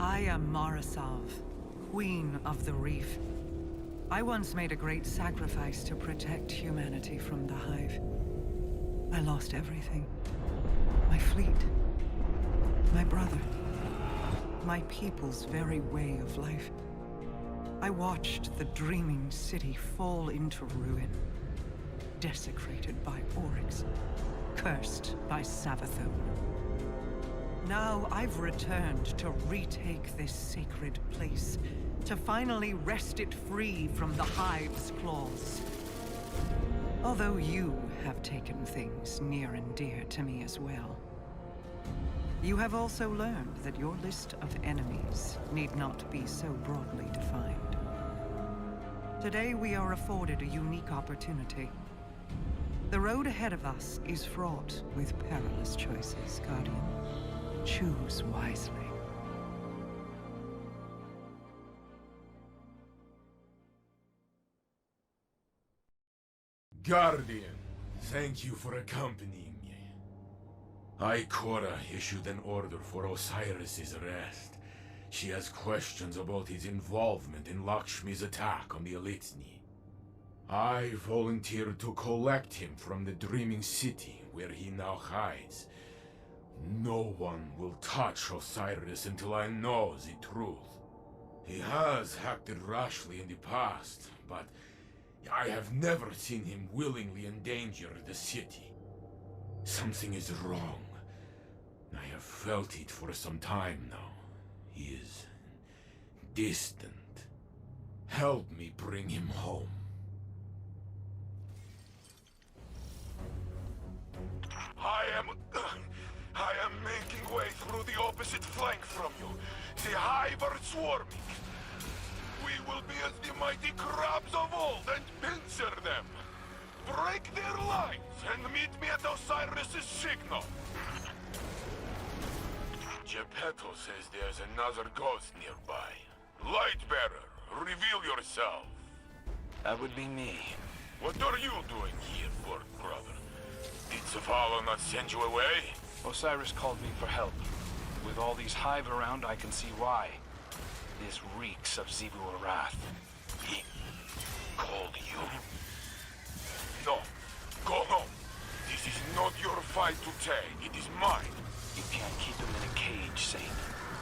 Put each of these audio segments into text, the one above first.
I am Mara Sov, Queen of the Reef. I once made a great sacrifice to protect humanity from the Hive. I lost everything. My fleet. My brother. My people's very way of life. I watched the dreaming city fall into ruin. Desecrated by Oryx. Cursed by Savathûn. Now I've returned to retake this sacred place, to finally wrest it free from the Hive's claws. Although you have taken things near and dear to me as well. You have also learned that your list of enemies need not be so broadly defined. Today we are afforded a unique opportunity. The road ahead of us is fraught with perilous choices, Guardian. Choose wisely. Guardian, thank you for accompanying me. Ikora issued an order for Osiris's arrest. She has questions about his involvement in Lakshmi's attack on the Elitsni. I volunteered to collect him from the Dreaming City, where he now hides. No one will touch Osiris until I know the truth. He has acted rashly in the past, but I have never seen him willingly endanger the city. Something is wrong. I have felt it for some time now. He is distant. Help me bring him home. I am making way through the opposite flank from you. The Hive are swarming. We will be as the mighty crabs of old and pincer them. Break their lines and meet me at Osiris' signal. Geppetto says there's another ghost nearby. Lightbearer, reveal yourself. That would be me. What are you doing here, Lord Brother? Did Zavala not send you away? Osiris called me for help. With all these Hive around, I can see why. This reeks of Xivu Arath. He called you? No. Go home. This is not your fight to take. It is mine. You can't keep him in a cage, Saint.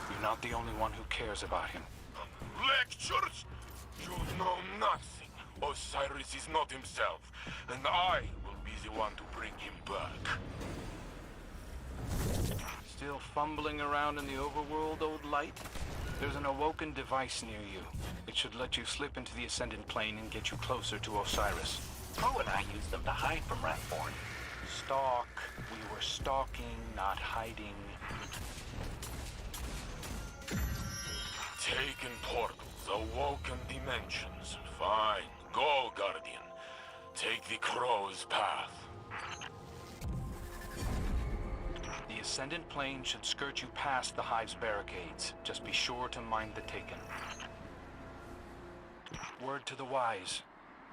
You're not the only one who cares about him. Lectures? You know nothing. Osiris is not himself, and I will be the one to bring him back. Still fumbling around in the overworld, old light? There's an awoken device near you. It should let you slip into the Ascendant Plane and get you closer to Osiris. Pro and I used them to hide from Wrathborn. Stalk. We were stalking, not hiding. Taken portals, awoken dimensions. Fine. Go, Guardian. Take the crow's path. The Ascendant Plane should skirt you past the Hive's barricades. Just be sure to mind the Taken. Word to the wise.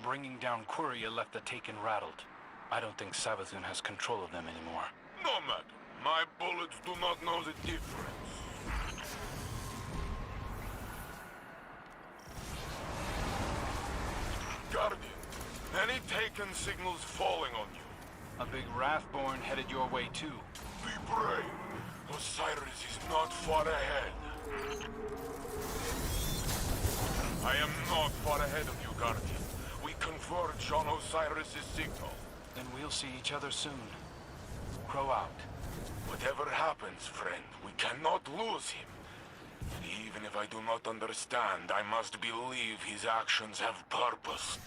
Bringing down Quria left the Taken rattled. I don't think Savathûn has control of them anymore. No matter. My bullets do not know the difference. Guardian, any Taken signals falling on you? A big Wrathborn headed your way too. Be brave. Osiris is not far ahead. I am not far ahead of you, Guardian. We converge on Osiris' signal. Then we'll see each other soon. Crow out. Whatever happens, friend, we cannot lose him. Even if I do not understand, I must believe his actions have purpose.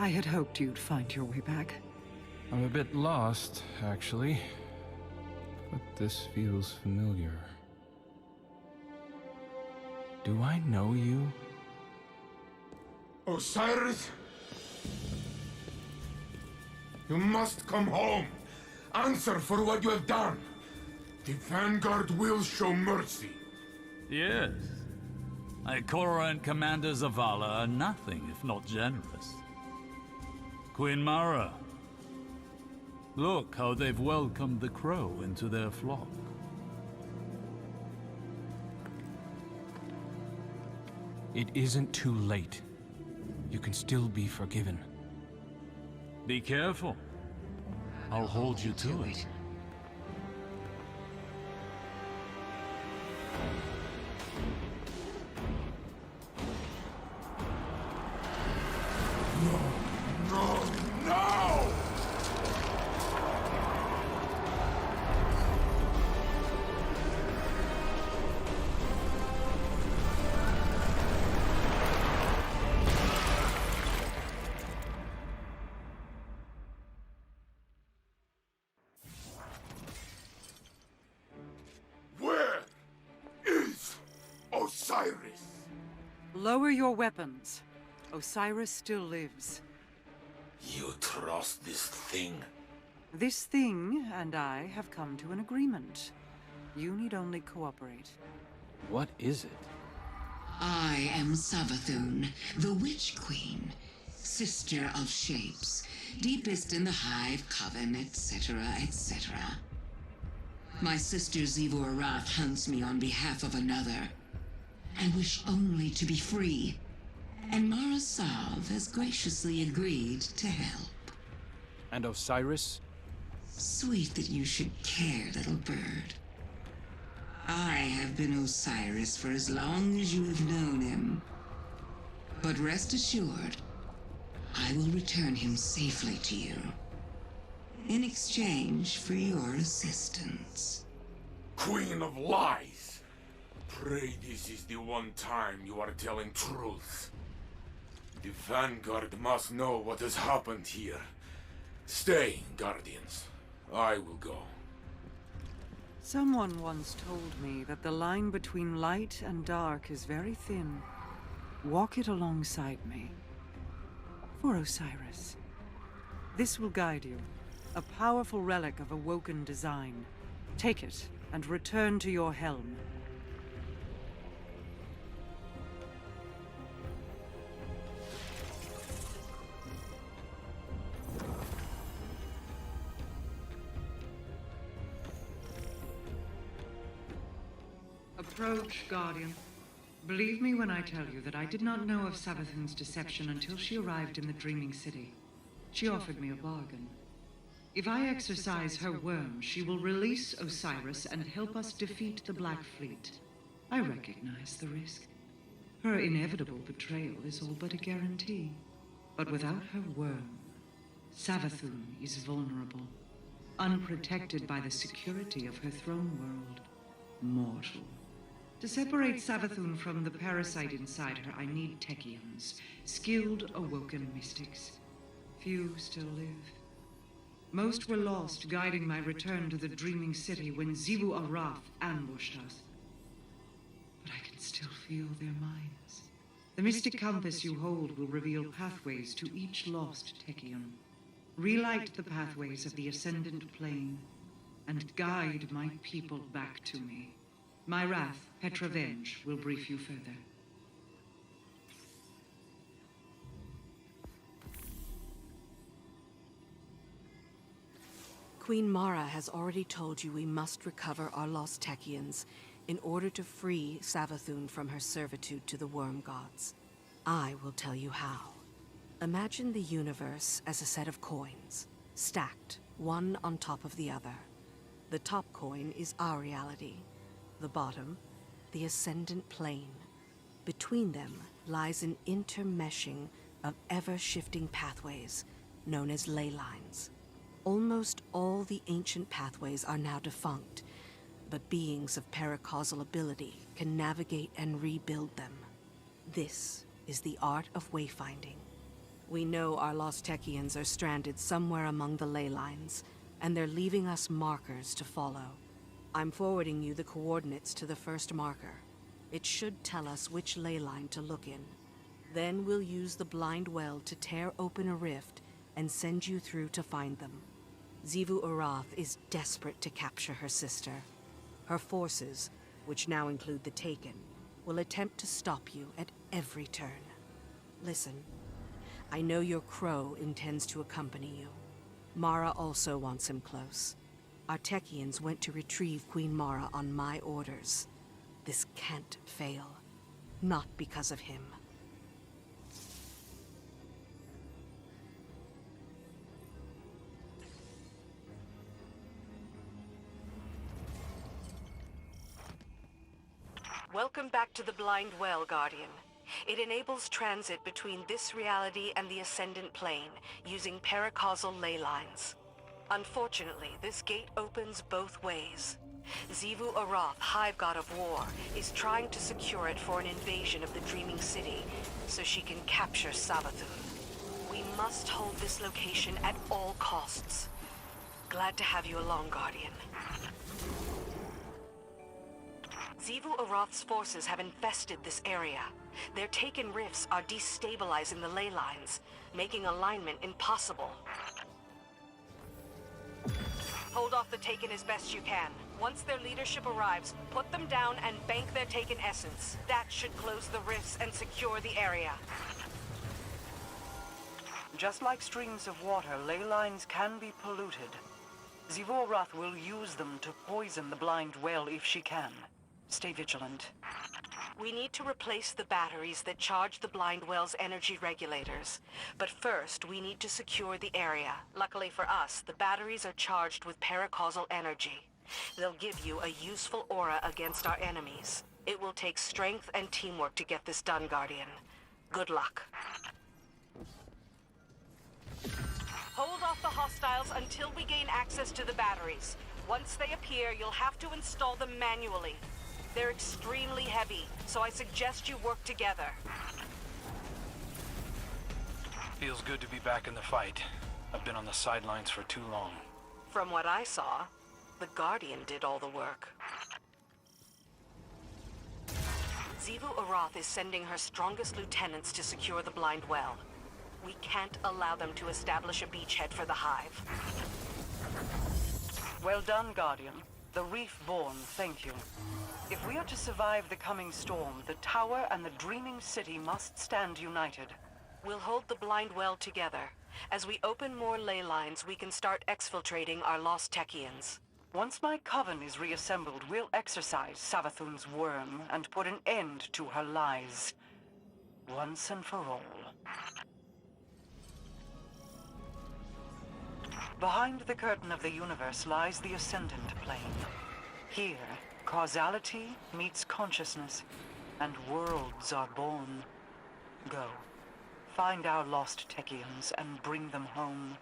I had hoped you'd find your way back. I'm a bit lost, actually. But this feels familiar. Do I know you? Osiris? You must come home! Answer for what you have done. The Vanguard will show mercy. Yes. Ikora and Commander Zavala are nothing if not generous. Queen Mara, look how they've welcomed the crow into their flock. It isn't too late. You can still be forgiven. Be careful. I'll hold you to it. No! No! Where is Osiris? Lower your weapons. Osiris still lives. You trust this thing? This thing and I have come to an agreement. You need only cooperate. What is it? I am Savathûn, the Witch Queen, sister of shapes, deepest in the Hive Coven, etc., etc. My sister Xivu Arath hunts me on behalf of another. I wish only to be free, and Mara Sov has graciously agreed to help. And Osiris? Sweet that you should care, little bird. I have been Osiris for as long as you have known him. But rest assured, I will return him safely to you, in exchange for your assistance. Queen of Lies! Pray this is the one time you are telling truth. The Vanguard must know what has happened here. Stay, Guardians. I will go. Someone once told me that the line between light and dark is very thin. Walk it alongside me. For Osiris. This will guide you. A powerful relic of awoken design. Take it and return to your helm. Approach, Guardian. Believe me when I tell you that I did not know of Savathûn's deception until she arrived in the Dreaming City. She offered me a bargain. If I exorcise her worm, she will release Osiris and help us defeat the Black Fleet. I recognize the risk. Her inevitable betrayal is all but a guarantee. But without her worm, Savathûn is vulnerable, unprotected by the security of her throne world. Mortal. To separate Savathûn from the parasite inside her, I need Techeuns, skilled awoken mystics. Few still live. Most were lost, guiding my return to the Dreaming City when Xivu Arath ambushed us. But I can still feel their minds. The mystic compass you hold will reveal pathways to each lost Techeuns. Relight the pathways of the Ascendant Plane, and guide my people back to me. My wrath, Petravenge, will brief you further. Queen Mara has already told you we must recover our lost Techeuns in order to free Savathûn from her servitude to the worm gods. I will tell you how. Imagine the universe as a set of coins, stacked, one on top of the other. The top coin is our reality. The bottom, the Ascendant Plane. Between them lies an intermeshing of ever-shifting pathways, known as ley lines. Almost all the ancient pathways are now defunct, but beings of paracausal ability can navigate and rebuild them. This is the art of wayfinding. We know our lost Techeuns are stranded somewhere among the ley lines, and they're leaving us markers to follow. I'm forwarding you the coordinates to the first marker. It should tell us which ley line to look in. Then we'll use the blind well to tear open a rift and send you through to find them. Xivu Arath is desperate to capture her sister. Her forces, which now include the Taken, will attempt to stop you at every turn. Listen, I know your crow intends to accompany you. Mara also wants him close. Our Techeuns went to retrieve Queen Mara on my orders. This can't fail. Not because of him. Welcome back to the Blind Well, Guardian. It enables transit between this reality and the Ascendant Plane, using paracausal ley lines. Unfortunately, this gate opens both ways. Xivu Arath, Hive God of War, is trying to secure it for an invasion of the Dreaming City, so she can capture Savathûn. We must hold this location at all costs. Glad to have you along, Guardian. Xivu Arath's forces have infested this area. Their Taken rifts are destabilizing the ley lines, making alignment impossible. Hold off the Taken as best you can. Once their leadership arrives, put them down and bank their Taken essence. That should close the rifts and secure the area. Just like streams of water, ley lines can be polluted. Xivu Arath will use them to poison the Blind Well if she can. Stay vigilant. We need to replace the batteries that charge the Blind Well's energy regulators. But first, we need to secure the area. Luckily for us, the batteries are charged with paracausal energy. They'll give you a useful aura against our enemies. It will take strength and teamwork to get this done, Guardian. Good luck. Hold off the hostiles until we gain access to the batteries. Once they appear, you'll have to install them manually. They're extremely heavy, so I suggest you work together. Feels good to be back in the fight. I've been on the sidelines for too long. From what I saw, the Guardian did all the work. Xivu Arath is sending her strongest lieutenants to secure the Blind Well. We can't allow them to establish a beachhead for the Hive. Well done, Guardian. The Reef-born, thank you. If we are to survive the coming storm, the Tower and the Dreaming City must stand united. We'll hold the Blind Well together. As we open more ley lines, we can start exfiltrating our lost Techeuns. Once my coven is reassembled, we'll exorcise Savathûn's worm and put an end to her lies. Once and for all. Behind the curtain of the universe lies the Ascendant Plane. Here, causality meets consciousness, and worlds are born. Go. Find our lost Techeuns and bring them home.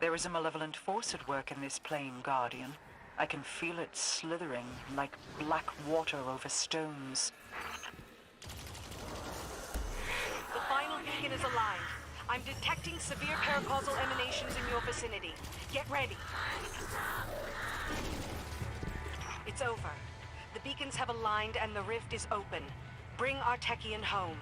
There is a malevolent force at work in this plane, Guardian. I can feel it slithering like black water over stones. The final beacon is aligned. I'm detecting severe paracausal emanations in your vicinity. Get ready. It's over. The beacons have aligned and the rift is open. Bring our Techeuns home.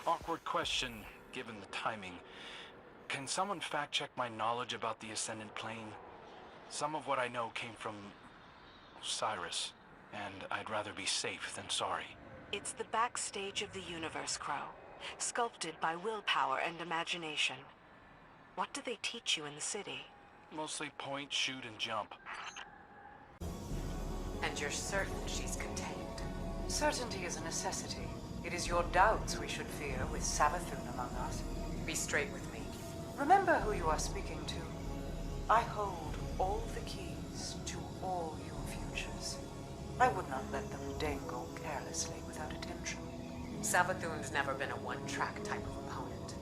Awkward question, given the timing. Can someone fact-check my knowledge about the Ascendant Plane? Some of what I know came from Osiris, and I'd rather be safe than sorry. It's the backstage of the universe, Crow. Sculpted by willpower and imagination. What do they teach you in the city? Mostly point, shoot, and jump. And you're certain she's contained? Certainty is a necessity. It is your doubts we should fear with Savathûn among us. Be straight with me. Remember who you are speaking to. I hold all the keys to all your futures. I would not let them dangle carelessly without attention. Savathûn's never been a one-track type of opponent.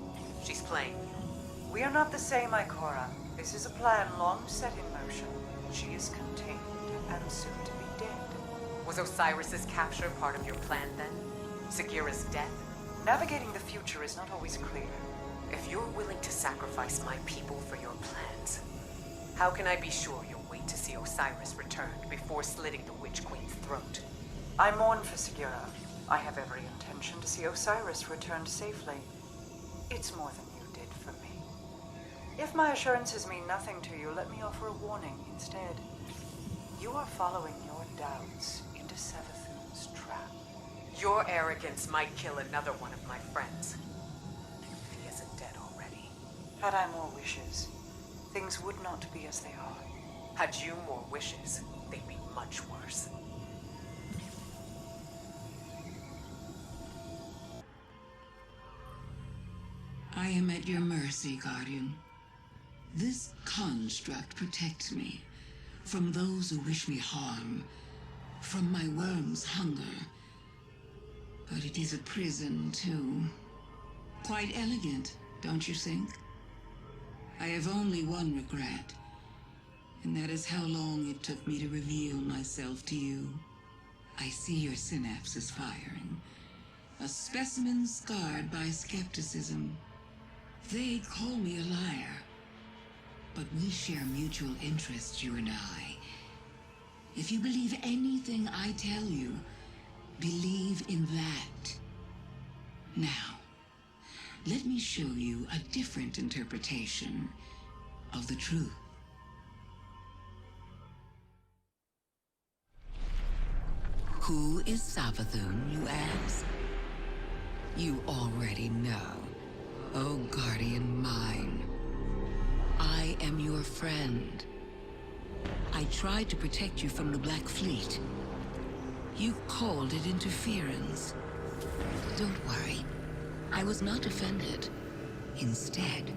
She's playing you. We are not the same, Ikora. This is a plan long set in motion. She is contained and soon to be dead. Was Osiris's capture part of your plan then? Segura's death? Navigating the future is not always clear. If you're willing to sacrifice my people for your plans, how can I be sure you'll wait to see Osiris returned before slitting the Witch Queen's throat? I mourn for Segura. I have every intention to see Osiris returned safely. It's more than you did for me. If my assurances mean nothing to you, let me offer a warning instead. You are following your doubts into Savathûn's trap. Your arrogance might kill another one of my friends. If he isn't dead already. Had I more wishes, things would not be as they are. Had you more wishes, they'd be much worse. I am at your mercy, Guardian. This construct protects me from those who wish me harm, from my worm's hunger. But it is a prison, too. Quite elegant, don't you think? I have only one regret, and that is how long it took me to reveal myself to you. I see your synapses firing. A specimen scarred by skepticism. They call me a liar, but we share mutual interests, you and I. If you believe anything I tell you, believe in that. Now, let me show you a different interpretation of the truth. Who is Savathûn, you ask? You already know. Oh, guardian mine. I am your friend. I tried to protect you from the Black Fleet. You called it interference. Don't worry. I was not offended. Instead,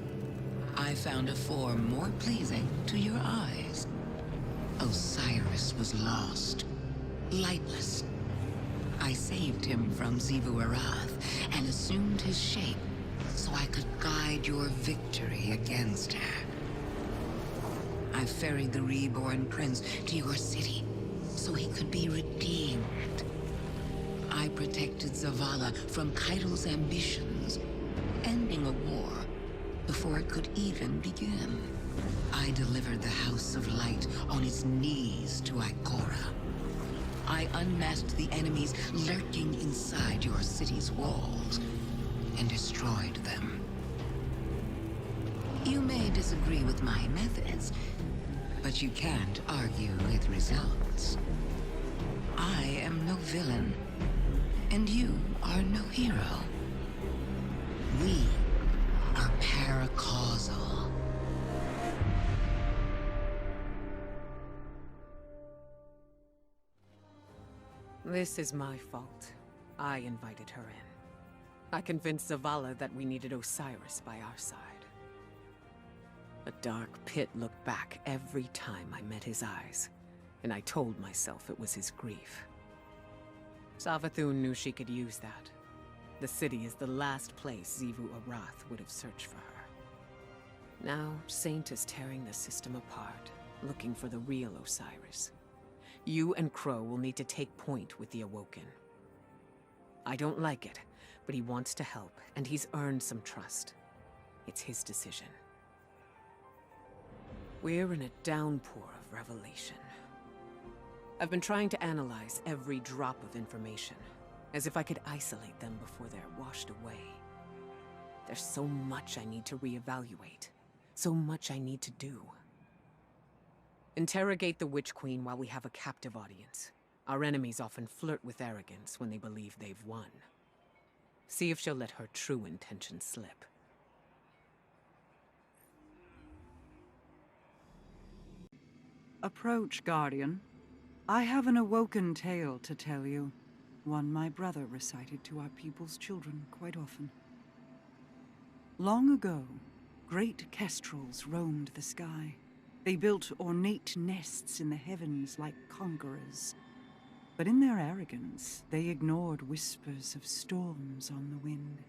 I found a form more pleasing to your eyes. Osiris was lost, lightless. I saved him from Xivu Arath and assumed his shape so I could guide your victory against her. I ferried the reborn prince to your city so he could be redeemed. I protected Zavala from Kaido's ambitions, ending a war before it could even begin. I delivered the House of Light on its knees to Ikora. I unmasked the enemies lurking inside your city's walls and destroyed them. You may disagree with my methods, but you can't argue with results. I am no villain, and you are no hero. We are paracausal. This is my fault. I invited her in. I convinced Zavala that we needed Osiris by our side. A dark pit looked back every time I met his eyes, and I told myself it was his grief. Savathûn knew she could use that. The city is the last place Xivu Arath would have searched for her. Now, Saint is tearing the system apart, looking for the real Osiris. You and Crow will need to take point with the Awoken. I don't like it, but he wants to help, and he's earned some trust. It's his decision. We're in a downpour of revelation. I've been trying to analyze every drop of information, as if I could isolate them before they're washed away. There's so much I need to reevaluate, so much I need to do. Interrogate the Witch Queen while we have a captive audience. Our enemies often flirt with arrogance when they believe they've won. See if she'll let her true intentions slip. Approach, Guardian. I have an awoken tale to tell you. One my brother recited to our people's children quite often. Long ago, great kestrels roamed the sky. They built ornate nests in the heavens like conquerors. But in their arrogance, they ignored whispers of storms on the wind.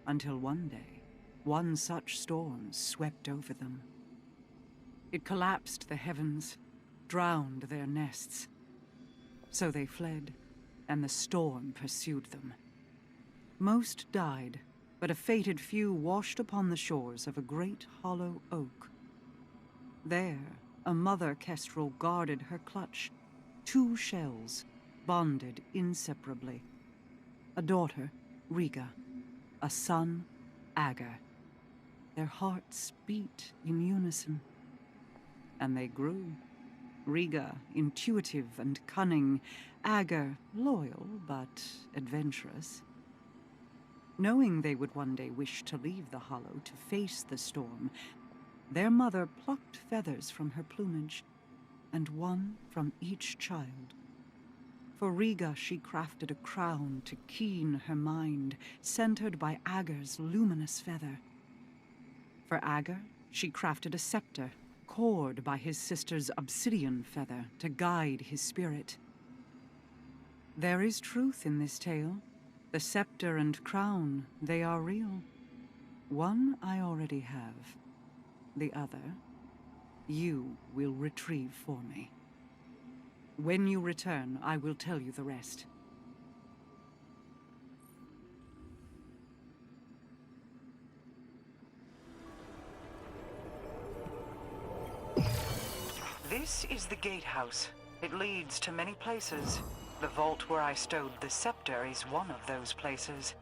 Until one day, one such storm swept over them. It collapsed the heavens, drowned their nests. So they fled, and the storm pursued them. Most died, but a fated few washed upon the shores of a great hollow oak. There, a mother kestrel guarded her clutch, 2 shells, bonded inseparably. A daughter, Riga, a son, Agar. Their hearts beat in unison. And they grew. Riga, intuitive and cunning, Agar, loyal but adventurous. Knowing they would one day wish to leave the Hollow to face the storm, their mother plucked feathers from her plumage, and one from each child. For Riga she crafted a crown to keen her mind, centered by Agar's luminous feather. For Agar, she crafted a scepter, cored by his sister's obsidian feather to guide his spirit. There is truth in this tale. The scepter and crown, they are real. One I already have. The other, you will retrieve for me. When you return, I will tell you the rest. This is the gatehouse. It leads to many places. The vault where I stowed the scepter is one of those places.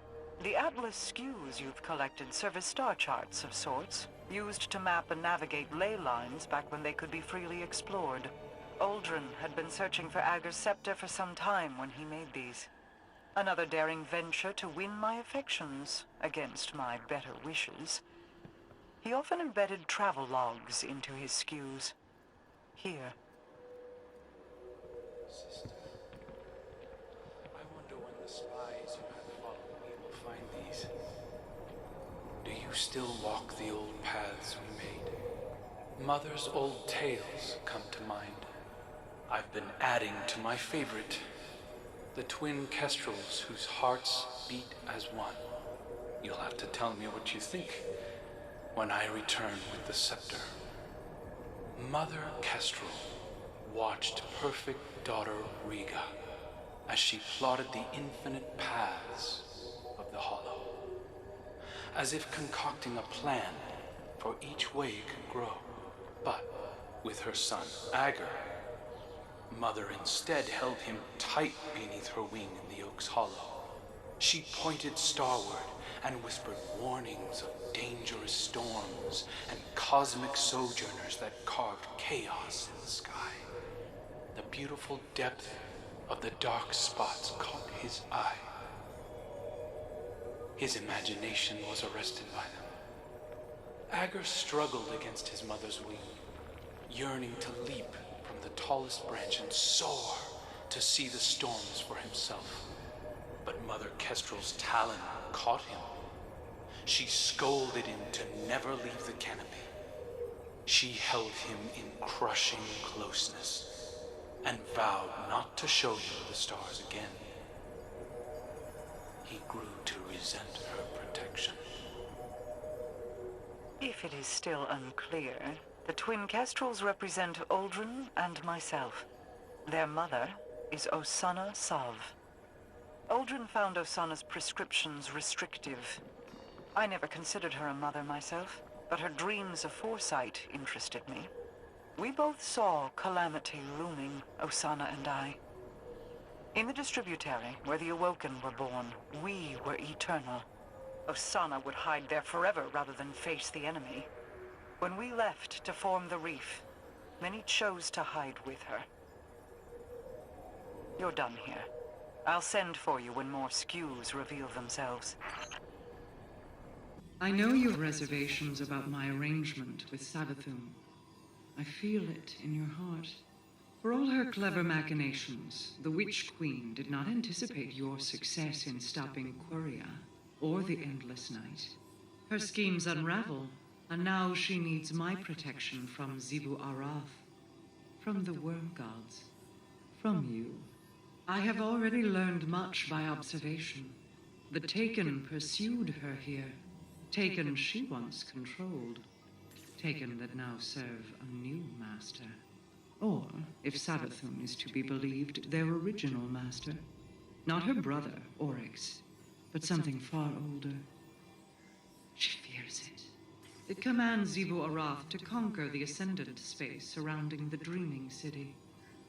The Atlas skews you've collected serve as star charts of sorts, used to map and navigate ley lines back when they could be freely explored. Uldren had been searching for Agar's scepter for some time when he made these. Another daring venture to win my affections, against my better wishes. He often embedded travel logs into his skews. Here. Sister, I wonder when the spies you have followed me will find these. Do you still walk the old paths we made? Mother's old tales come to mind. I've been adding to my favorite, the twin kestrels whose hearts beat as one. You'll have to tell me what you think when I return with the scepter. Mother Kestrel watched perfect daughter Riga as she plotted the infinite paths of the Hollow, as if concocting a plan for each way it could grow. But with her son, Agar, Mother instead held him tight beneath her wing in the oak's hollow. She pointed starward and whispered warnings of dangerous storms and cosmic sojourners that carved chaos in the sky. The beautiful depth of the dark spots caught his eye. His imagination was arrested by them. Agar struggled against his mother's wing, yearning to leap from the tallest branch and soar to see the storms for himself. But Mother Kestrel's talon caught him. She scolded him to never leave the canopy. She held him in crushing closeness and vowed not to show him the stars again. He grew to resent her protection. If it is still unclear, the twin kestrels represent Uldren and myself. Their mother is Mara Sov. Uldren found Osana's prescriptions restrictive. I never considered her a mother myself, but her dreams of foresight interested me. We both saw calamity looming, Osana and I. In the distributary, where the Awoken were born, we were eternal. Osana would hide there forever rather than face the enemy. When we left to form the reef, many chose to hide with her. You're done here. I'll send for you when more skews reveal themselves. I know you have reservations about my arrangement with Savathûn. I feel it in your heart. For all her clever machinations, the Witch Queen did not anticipate your success in stopping Quria or the Endless Night. Her schemes unravel, and now she needs my protection from Xivu Arath, from the Worm Gods, from you. I have already learned much by observation. The Techeuns pursued her here. Techeuns she once controlled. Techeuns that now serve a new master. Or, if Savathûn is to be believed, their original master. Not her brother, Oryx, but something far older. She fears it. It commands Xivu Arath to conquer the Ascendant space surrounding the Dreaming City,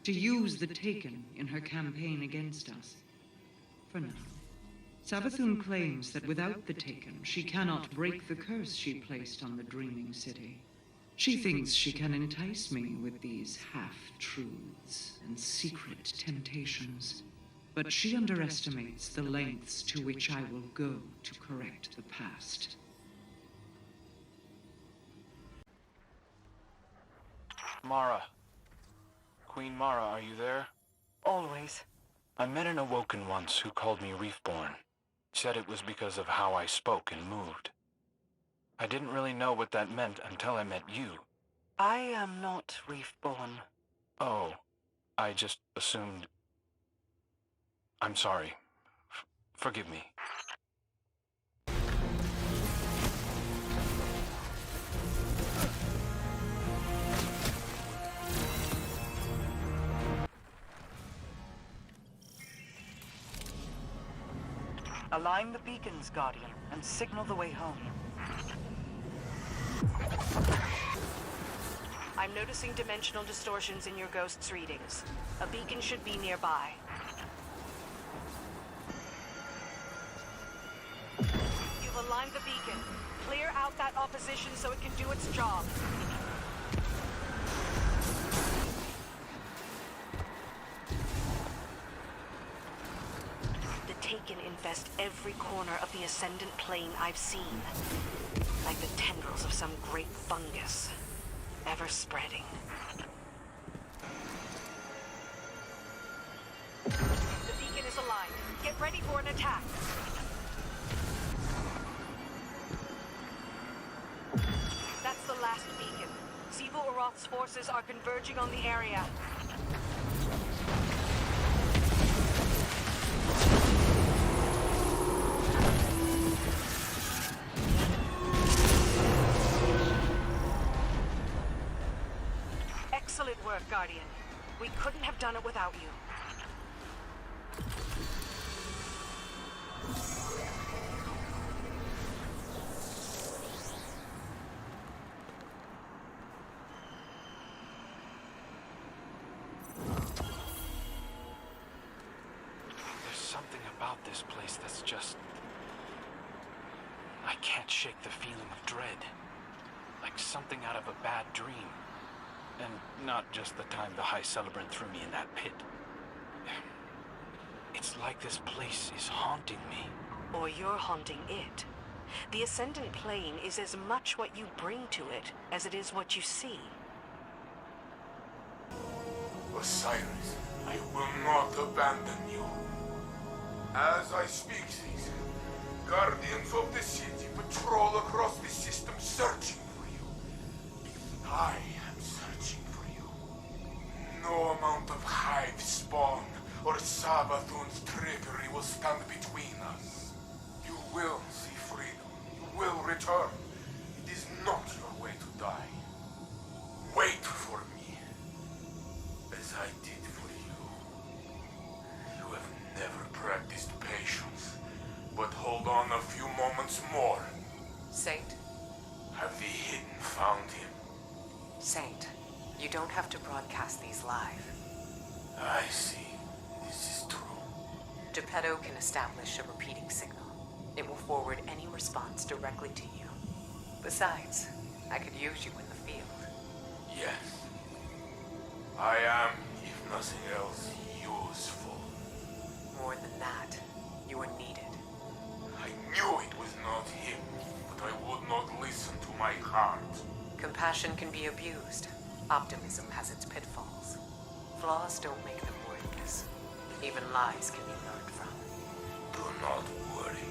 to use the Taken in her campaign against us. For now, Savathûn claims that without the Taken, she cannot break the curse she placed on the Dreaming City. She thinks she can entice me with these half-truths and secret temptations, but she underestimates the lengths to which I will go to correct the past. Mara. Queen Mara, are you there? Always. I met an Awoken once who called me Reefborn. Said it was because of how I spoke and moved. I didn't really know what that meant until I met you. I am not Reefborn. Oh, I just assumed... I'm sorry. Forgive me. Align the beacons, Guardian, and signal the way home. I'm noticing dimensional distortions in your ghost's readings. A beacon should be nearby. You've aligned the beacon. Clear out that opposition so it can do its job. The Taken infest every corner of the Ascendant Plane I've seen. Like the tendrils of some great fungus. Ever spreading. The beacon is aligned. Get ready for an attack. That's the last beacon. Xivu Arath's forces are converging on the area. Excellent work, Guardian. We couldn't have done it without you. There's something about this place that's just... I can't shake the feeling of dread. Like something out of a bad dream. And not just the time the High Celebrant threw me in that pit. It's like this place is haunting me. Or you're haunting it. The Ascendant Plane is as much what you bring to it as it is what you see. Osiris, I will not abandon you. As I speak these, guardians of the city patrol across the system searching for you. I am searching for you. No amount of hive spawn or Savathûn's trickery will stand between us. You will see freedom. You will return. It is not your way to die. Wait for me, as I did for you. You have never practiced patience, but hold on a few moments more. Saint? Have the Hidden found him? Saint, you don't have to broadcast these live. I see. This is true. Geppetto can establish a repeating signal. It will forward any response directly to you. Besides, I could use you in the field. Yes. I am, if nothing else, useful. More than that, you are needed. I knew it was not him, but I would not listen to my heart. Compassion can be abused. Optimism has its pitfalls. Flaws don't make them worthless. Even lies can be learned from. Do not worry.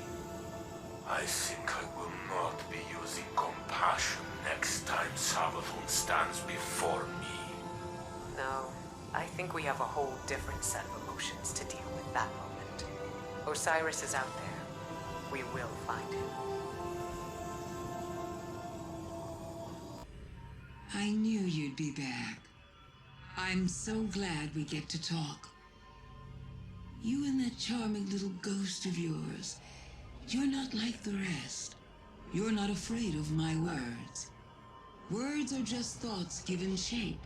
I think I will not be using compassion next time Savathûn stands before me. No, I think we have a whole different set of emotions to deal with that moment. Osiris is out there. We will find him. I knew you'd be back. I'm so glad we get to talk. You and that charming little ghost of yours, you're not like the rest. You're not afraid of my words. Words are just thoughts given shape.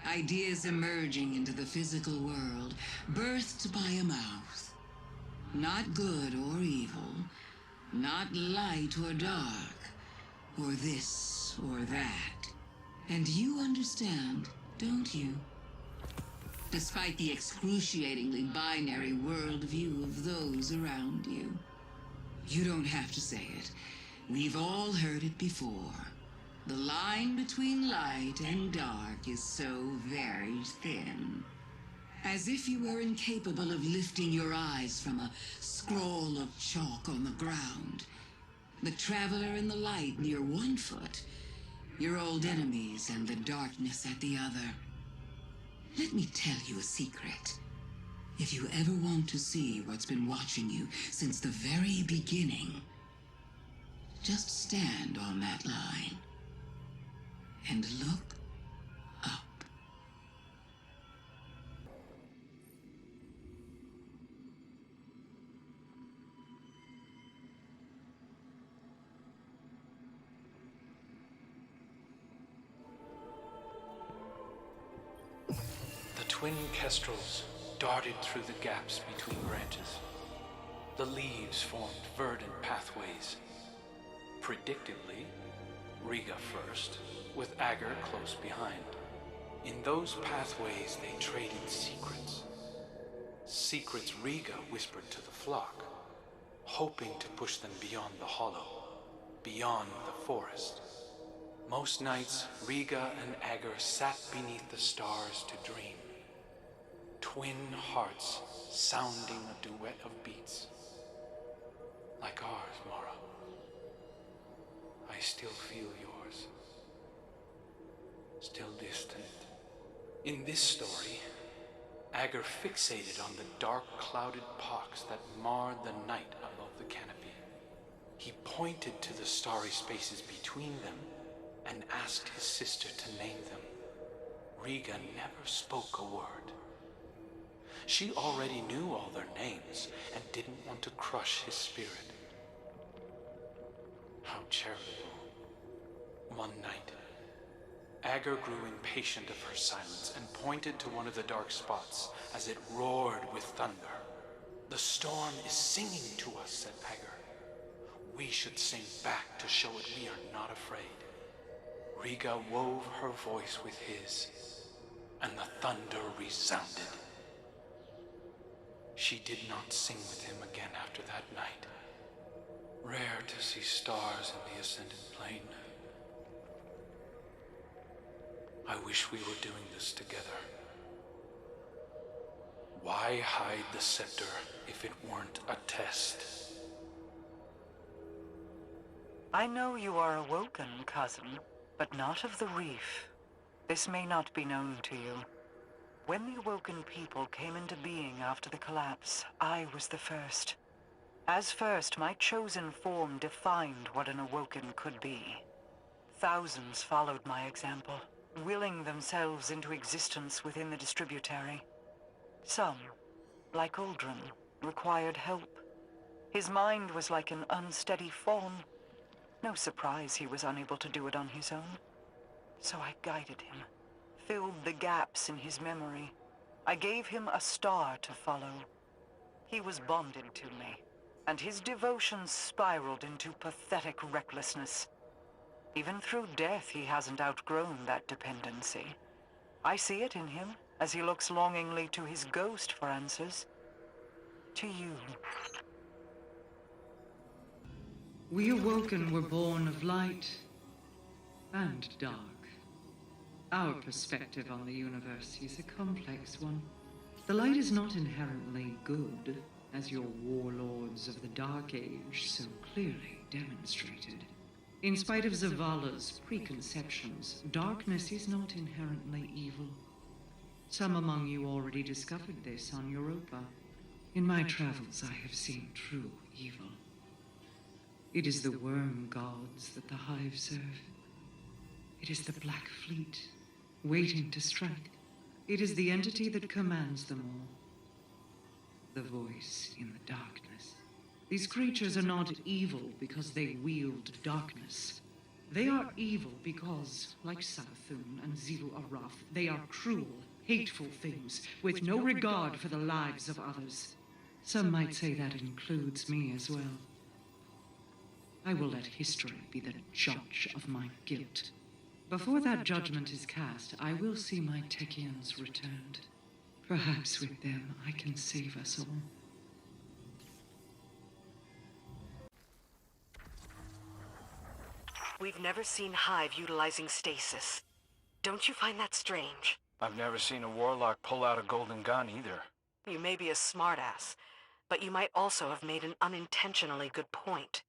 Ideas emerging into the physical world, birthed by a mouth. Not good or evil, not light or dark, or this or that. And you understand, don't you? Despite the excruciatingly binary worldview of those around you. You don't have to say it. We've all heard it before. The line between light and dark is so very thin. As if you were incapable of lifting your eyes from a scroll of chalk on the ground. The traveler in the light near one foot, your old enemies and the darkness at the other. Let me tell you a secret. If you ever want to see what's been watching you since the very beginning, just stand on that line and look up. The twin kestrels darted through the gaps between branches. The leaves formed verdant pathways. Predictably, Riga first, with Ager close behind. In those pathways, they traded secrets. Secrets Riga whispered to the flock, hoping to push them beyond the hollow, beyond the forest. Most nights, Riga and Ager sat beneath the stars to dream. Twin hearts sounding a duet of beats. Like ours, Mara. I still feel yours. Still distant. In this story, Ager fixated on the dark clouded pox that marred the night above the canopy. He pointed to the starry spaces between them and asked his sister to name them. Riga never spoke a word. She already knew all their names and didn't want to crush his spirit. How charitable. One night, Ager grew impatient of her silence and pointed to one of the dark spots as it roared with thunder. The storm is singing to us, said Ager. We should sing back to show it we are not afraid. Riga wove her voice with his, and the thunder resounded. She did not sing with him again after that night. Rare to see stars in the Ascendant Plane. I wish we were doing this together. Why hide the scepter if it weren't a test? I know you are awoken, cousin, but not of the reef. This may not be known to you. When the awoken people came into being after the collapse, I was the first. As first, my chosen form defined what an awoken could be. Thousands followed my example, willing themselves into existence within the distributary. Some, like Uldren, required help. His mind was like an unsteady fawn. No surprise he was unable to do it on his own. So I guided him, filled the gaps in his memory. I gave him a star to follow. He was bonded to me, and his devotion spiraled into pathetic recklessness. Even through death, he hasn't outgrown that dependency. I see it in him as he looks longingly to his ghost for answers. To you. We awoken were born of light and dark. Our perspective on the universe is a complex one. The light is not inherently good, as your warlords of the Dark Age so clearly demonstrated. In spite of Zavala's preconceptions, darkness is not inherently evil. Some among you already discovered this on Europa. In my travels, I have seen true evil. It is the worm gods that the Hive serve. It is the Black Fleet, waiting to strike. It is the entity that commands them all. The voice in the darkness. These creatures are not evil because they wield darkness. They are evil because, like Savathûn and Xivu Arath, they are cruel, hateful things with no regard for the lives of others. Some might say that includes me as well. I will let history be the judge of my guilt. Before that judgment is cast, I will see my Techeuns returned. Perhaps with them I can save us all. We've never seen Hive utilizing stasis. Don't you find that strange? I've never seen a warlock pull out a golden gun either. You may be a smartass, but you might also have made an unintentionally good point.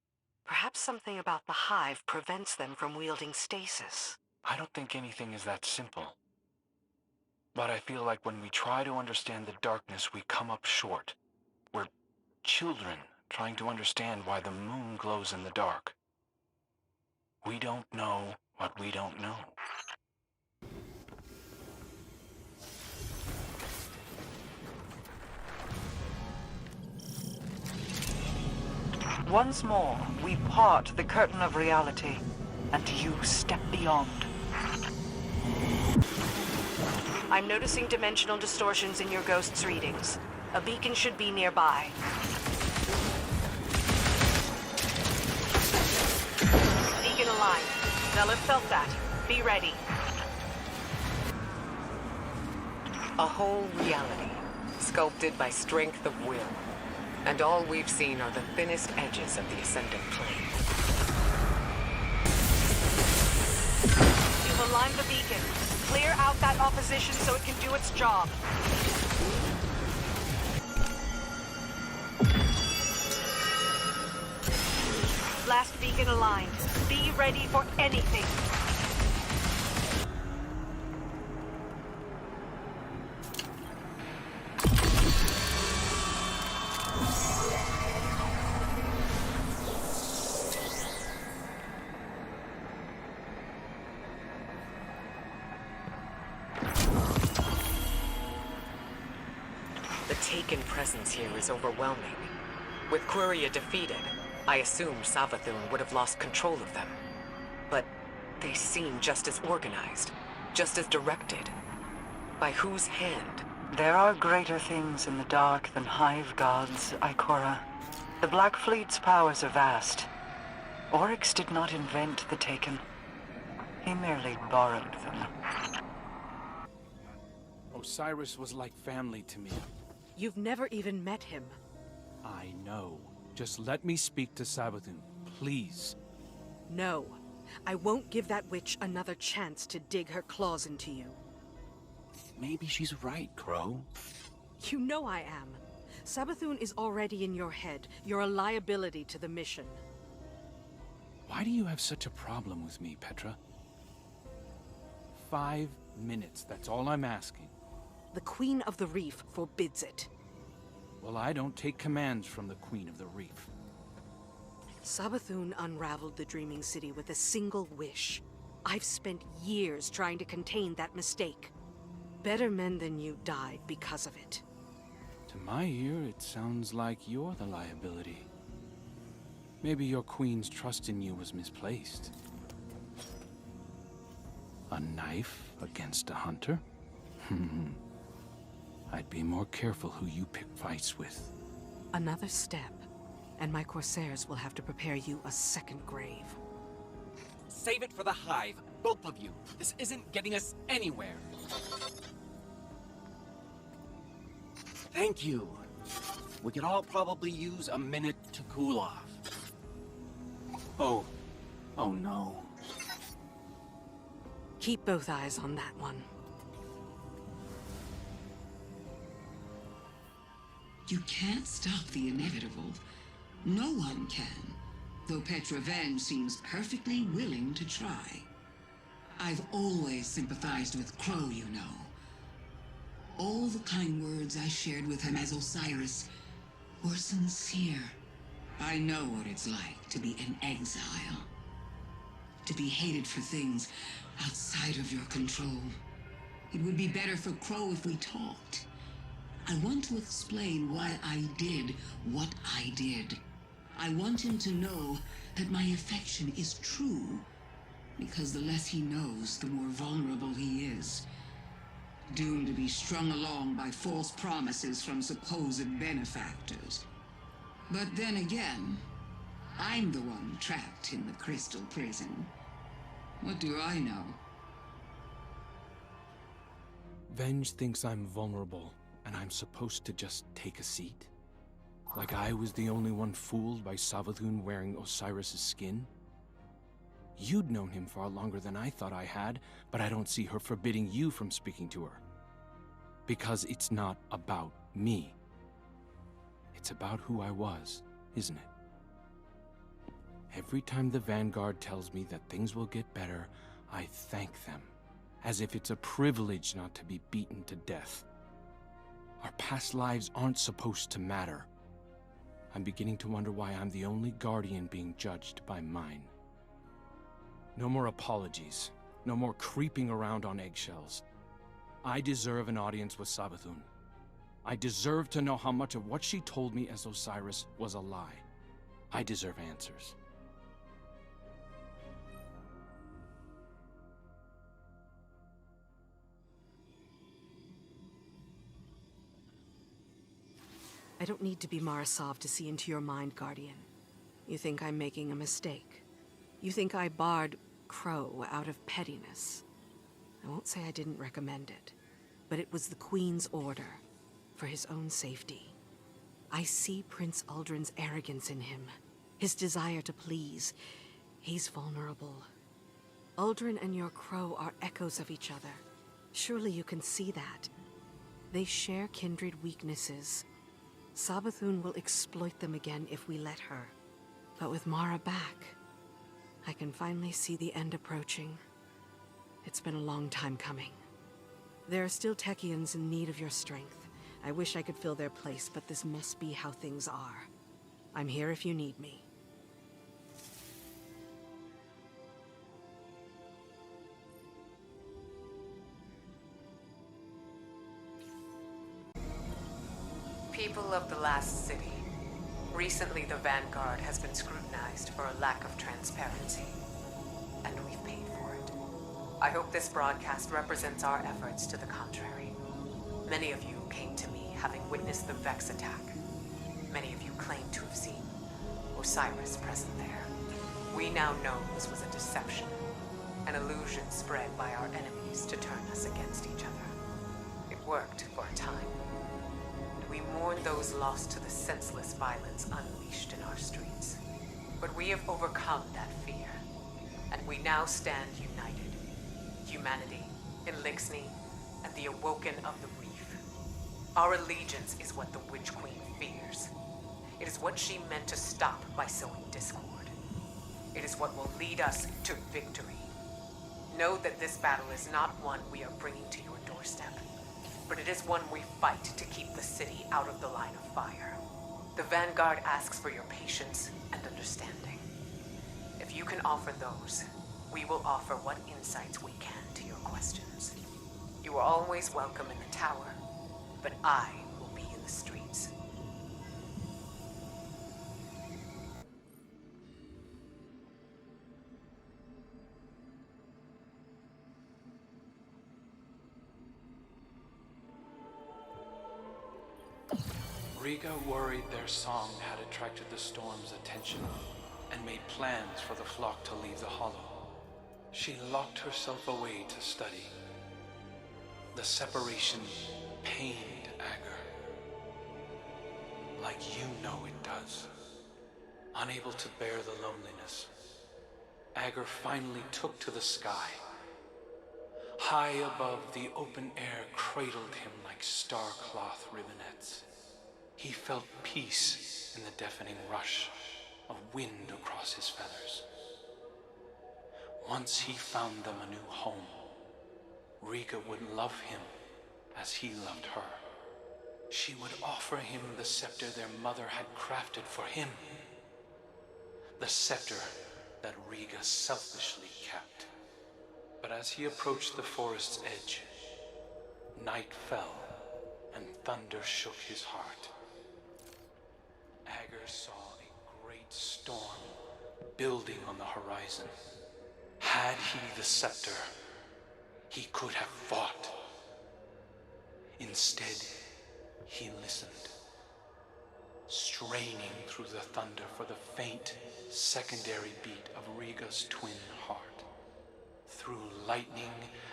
Perhaps something about the Hive prevents them from wielding stasis. I don't think anything is that simple. But I feel like when we try to understand the darkness, we come up short. We're children trying to understand why the moon glows in the dark. We don't know what we don't know. Once more, we part the curtain of reality, and you step beyond. I'm noticing dimensional distortions in your ghost's readings. A beacon should be nearby. Beacon aligned. They'll have felt that. Be ready. A whole reality, sculpted by strength of will. And all we've seen are the thinnest edges of the Ascendant Plane. You've aligned the beacon. Clear out that opposition so it can do its job. Last beacon aligned. Be ready for anything. The Taken presence here is overwhelming. With Quria defeated, I assumed Savathûn would have lost control of them. But they seem just as organized, just as directed. By whose hand? There are greater things in the dark than hive gods, Ikora. The Black Fleet's powers are vast. Oryx did not invent the Taken. He merely borrowed them. Osiris was like family to me. You've never even met him. I know. Just let me speak to Savathûn, please. No. I won't give that witch another chance to dig her claws into you. Maybe she's right, Crow. You know I am. Savathûn is already in your head. You're a liability to the mission. Why do you have such a problem with me, Petra? 5 minutes, that's all I'm asking. The Queen of the Reef forbids it. Well, I don't take commands from the Queen of the Reef. Savathûn unraveled the Dreaming City with a single wish. I've spent years trying to contain that mistake. Better men than you died because of it. To my ear, it sounds like you're the liability. Maybe your Queen's trust in you was misplaced. A knife against a hunter? I'd be more careful who you pick fights with. Another step, and my Corsairs will have to prepare you a second grave. Save it for the Hive, both of you. This isn't getting us anywhere. Thank you. We could all probably use a minute to cool off. Oh no. Keep both eyes on that one. You can't stop the inevitable. No one can. Though Petra Van seems perfectly willing to try. I've always sympathized with Crow, you know. All the kind words I shared with him as Osiris were sincere. I know what it's like to be an exile. To be hated for things outside of your control. It would be better for Crow if we talked. I want to explain why I did what I did. I want him to know that my affection is true, because the less he knows, the more vulnerable he is. Doomed to be strung along by false promises from supposed benefactors. But then again, I'm the one trapped in the crystal prison. What do I know? Venge thinks I'm vulnerable, and I'm supposed to just take a seat? Like I was the only one fooled by Savathûn wearing Osiris' skin? You'd known him far longer than I thought I had, but I don't see her forbidding you from speaking to her. Because it's not about me. It's about who I was, isn't it? Every time the Vanguard tells me that things will get better, I thank them, as if it's a privilege not to be beaten to death. Our past lives aren't supposed to matter. I'm beginning to wonder why I'm the only Guardian being judged by mine. No more apologies. No more creeping around on eggshells. I deserve an audience with Savathûn. I deserve to know how much of what she told me as Osiris was a lie. I deserve answers. I don't need to be Mara Sov to see into your mind, Guardian. You think I'm making a mistake. You think I barred Crow out of pettiness. I won't say I didn't recommend it, but it was the Queen's order, for his own safety. I see Prince Uldren's arrogance in him, his desire to please. He's vulnerable. Uldren and your Crow are echoes of each other. Surely you can see that. They share kindred weaknesses. Savathûn will exploit them again if we let her. But with Mara back, I can finally see the end approaching. It's been a long time coming. There are still Techeuns in need of your strength. I wish I could fill their place, but this must be how things are. I'm here if you need me. People of the last city. Recently, the Vanguard has been scrutinized for a lack of transparency. And we've paid for it. I hope this broadcast represents our efforts to the contrary. Many of you came to me having witnessed the Vex attack. Many of you claim to have seen Osiris present there. We now know this was a deception, an illusion spread by our enemies to turn us against each other. It worked for a time. We mourn those lost to the senseless violence unleashed in our streets. But we have overcome that fear, and we now stand united. Humanity, Elixni, and the Awoken of the Reef. Our allegiance is what the Witch Queen fears. It is what she meant to stop by sowing discord. It is what will lead us to victory. Know that this battle is not one we are bringing to your doorstep, but it is one we fight to keep the city out of the line of fire. The Vanguard asks for your patience and understanding. If you can offer those, we will offer what insights we can to your questions. You are always welcome in the tower, but I will be in the streets. Riga worried their song had attracted the storm's attention and made plans for the flock to leave the Hollow. She locked herself away to study. The separation pained Agur, like you know it does. Unable to bear the loneliness, Agur finally took to the sky. High above, the open air cradled him like star-cloth ribbonettes. He felt peace in the deafening rush of wind across his feathers. Once he found them a new home, Riga would love him as he loved her. She would offer him the scepter their mother had crafted for him. The scepter that Riga selfishly kept. But as he approached the forest's edge, night fell and thunder shook his heart. Agur saw a great building on the horizon. Had he the scepter, he could have fought. Instead, he listened, straining through the thunder for the faint, secondary beat of Riga's twin heart. Through lightning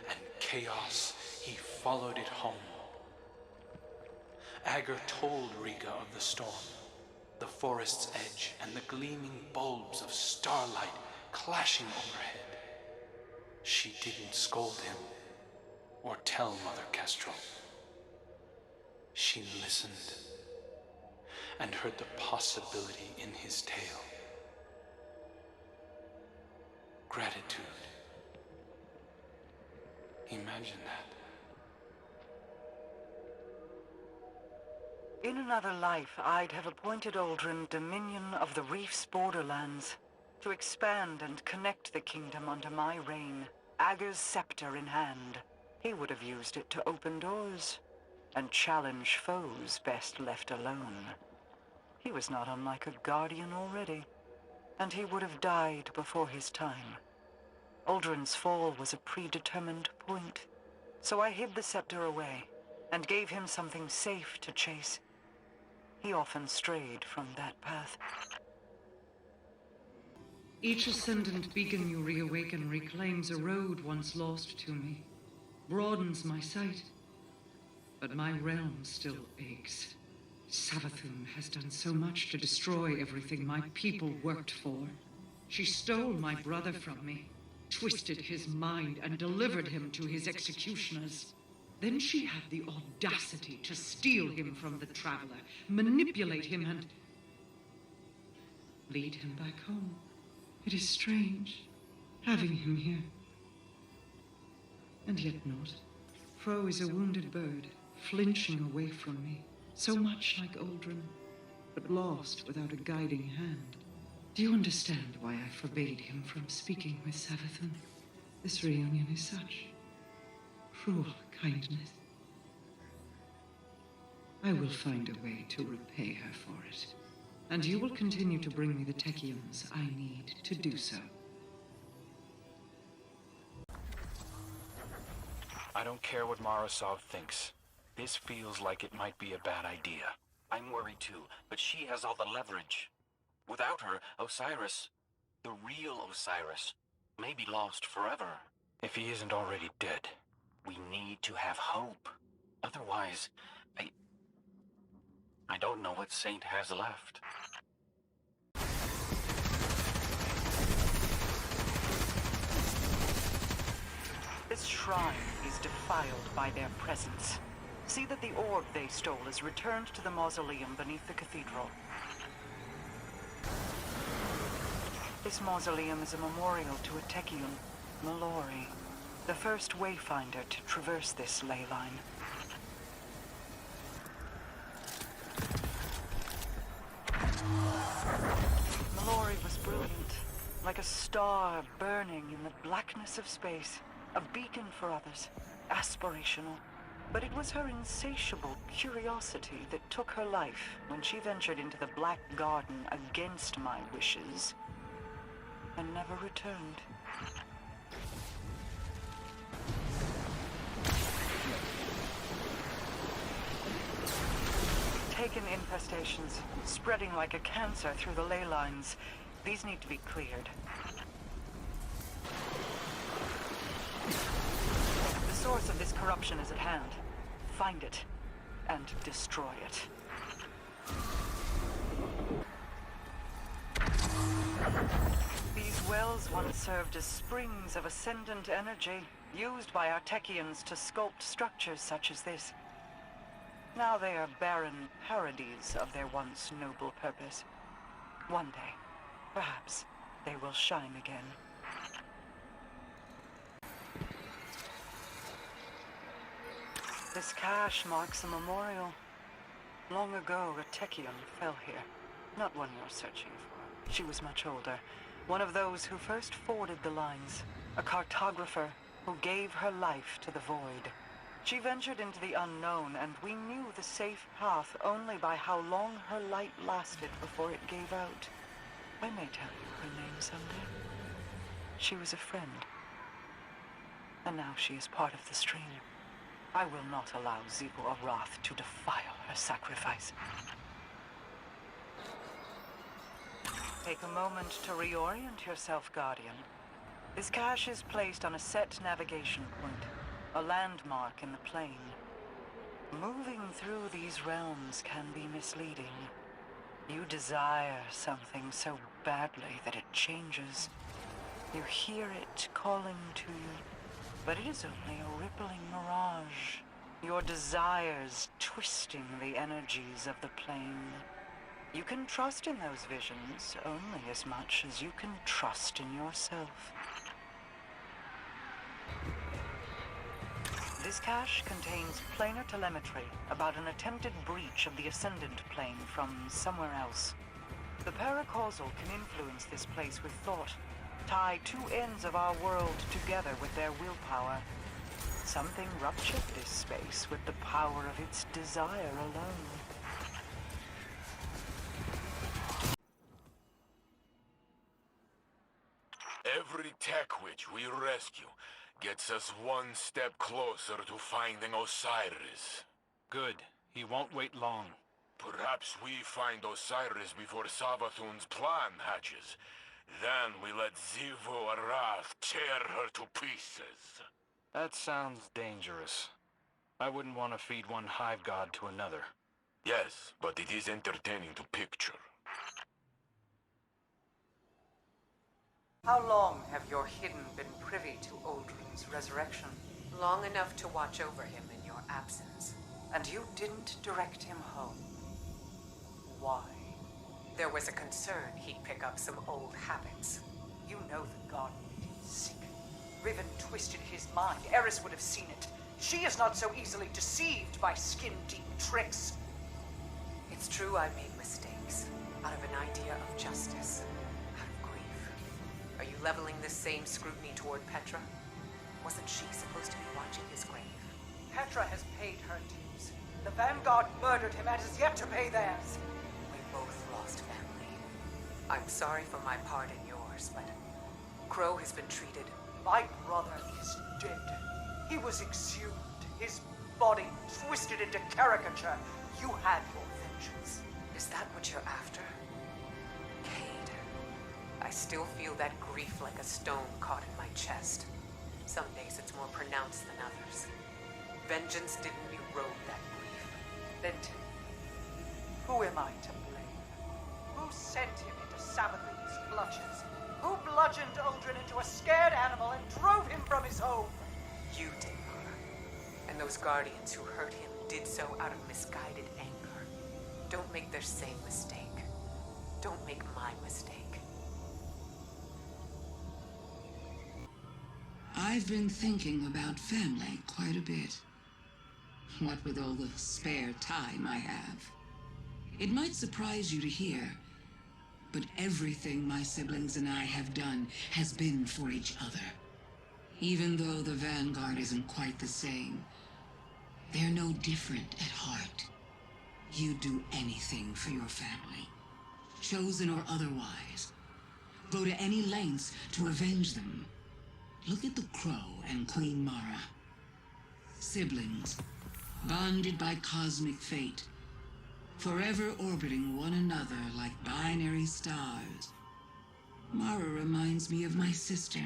and chaos, he followed it home. Ager told Riga of the storm, the forest's edge, and the gleaming bulbs of starlight clashing overhead. She didn't scold him or tell Mother Kestrel. She listened and heard the possibility in his tale. Gratitude. Imagine that. In another life, I'd have appointed Aldrin Dominion of the Reef's borderlands, to expand and connect the kingdom under my reign, Ager's scepter in hand. He would have used it to open doors and challenge foes best left alone. He was not unlike a guardian already, and he would have died before his time. Aldrin's fall was a predetermined point, so I hid the scepter away and gave him something safe to chase. He often strayed from that path. Each ascendant beacon you reawaken reclaims a road once lost to me, broadens my sight. But my realm still aches. Savathûn has done so much to destroy everything my people worked for. She stole my brother from me, twisted his mind, and delivered him to his executioners. Then she had the audacity to steal him from the Traveler, manipulate him, and lead him back home. It is strange, having him here. And yet not. Fro is a wounded bird, flinching away from me, so much like Aldrin, but lost without a guiding hand. Do you understand why I forbade him from speaking with Savathûn? This reunion is such cruel kindness. I will find a way to repay her for it, and you will continue to bring me the Techeuns I need to do so. I don't care what Mara Sov thinks. This feels like it might be a bad idea. I'm worried too, but she has all the leverage. Without her, Osiris, the real Osiris, may be lost forever. If he isn't already dead. We need to have hope. Otherwise, I don't know what Saint has left. This shrine is defiled by their presence. See that the orb they stole is returned to the mausoleum beneath the cathedral. This mausoleum is a memorial to a Techeuns, Mallory, the first Wayfinder to traverse this ley line. Mallory was brilliant, like a star burning in the blackness of space, a beacon for others, aspirational. But it was her insatiable curiosity that took her life when she ventured into the Black Garden against my wishes and never returned. Taken infestations, spreading like a cancer through the ley lines. These need to be cleared. The source of this corruption is at hand. Find it, and destroy it. These wells once served as springs of ascendant energy, used by our Techeuns to sculpt structures such as this. Now they are barren parodies of their once noble purpose. One day, perhaps, they will shine again. This cache marks a memorial. Long ago, a Techeuns fell here. Not one you're searching for. She was much older. One of those who first forded the lines. A cartographer who gave her life to the void. She ventured into the unknown, and we knew the safe path only by how long her light lasted before it gave out. I may tell you her name someday. She was a friend. And now she is part of the stream. I will not allow Xivu Arath to defile her sacrifice. Take a moment to reorient yourself, Guardian. This cache is placed on a set navigation point, a landmark in the plane. Moving through these realms can be misleading. You desire something so badly that it changes. You hear it calling to you, but it is only a rippling mirage. Your desires twisting the energies of the plane. You can trust in those visions only as much as you can trust in yourself. This cache contains planar telemetry about an attempted breach of the Ascendant plane from somewhere else. The paracausal can influence this place with thought, tie two ends of our world together with their willpower. Something ruptured this space with the power of its desire alone. Every tech witch we rescue gets us one step closer to finding Osiris. Good. He won't wait long. Perhaps we find Osiris before Savathûn's plan hatches. Then we let Xivu Arath tear her to pieces. That sounds dangerous. I wouldn't want to feed one hive god to another. Yes, but it is entertaining to picture. How long have your hidden been privy to Uldren's resurrection? Long enough to watch over him in your absence. And you didn't direct him home. Why? There was a concern he'd pick up some old habits. You know the god made him sick. Riven twisted his mind. Eris would have seen it. She is not so easily deceived by skin-deep tricks. It's true I made mistakes. Out of an idea of justice. Out of grief. Are you leveling this same scrutiny toward Petra? Wasn't she supposed to be watching his grave? Petra has paid her dues. The Vanguard murdered him and is yet to pay theirs. We both lost family. I'm sorry for my part in yours, but Crow has been treated. My brother is dead. He was exhumed, his body twisted into caricature. You had your vengeance. Is that what you're after? Cade, I still feel that grief like a stone caught in my chest. Some days it's more pronounced than others. Vengeance didn't erode that grief. Then who am I to blame? Who sent him into Savathûn's clutches? Who bludgeoned Uldren into a scared animal and drove him from his home? You did, Mara. And those guardians who hurt him did so out of misguided anger. Don't make their same mistake. Don't make my mistake. I've been thinking about family quite a bit. What with all the spare time I have. It might surprise you to hear, but everything my siblings and I have done has been for each other. Even though the Vanguard isn't quite the same, they're no different at heart. You'd do anything for your family, chosen or otherwise. Go to any lengths to avenge them. Look at the Crow and Queen Mara. Siblings, bonded by cosmic fate, forever orbiting one another like binary stars. Mara reminds me of my sister.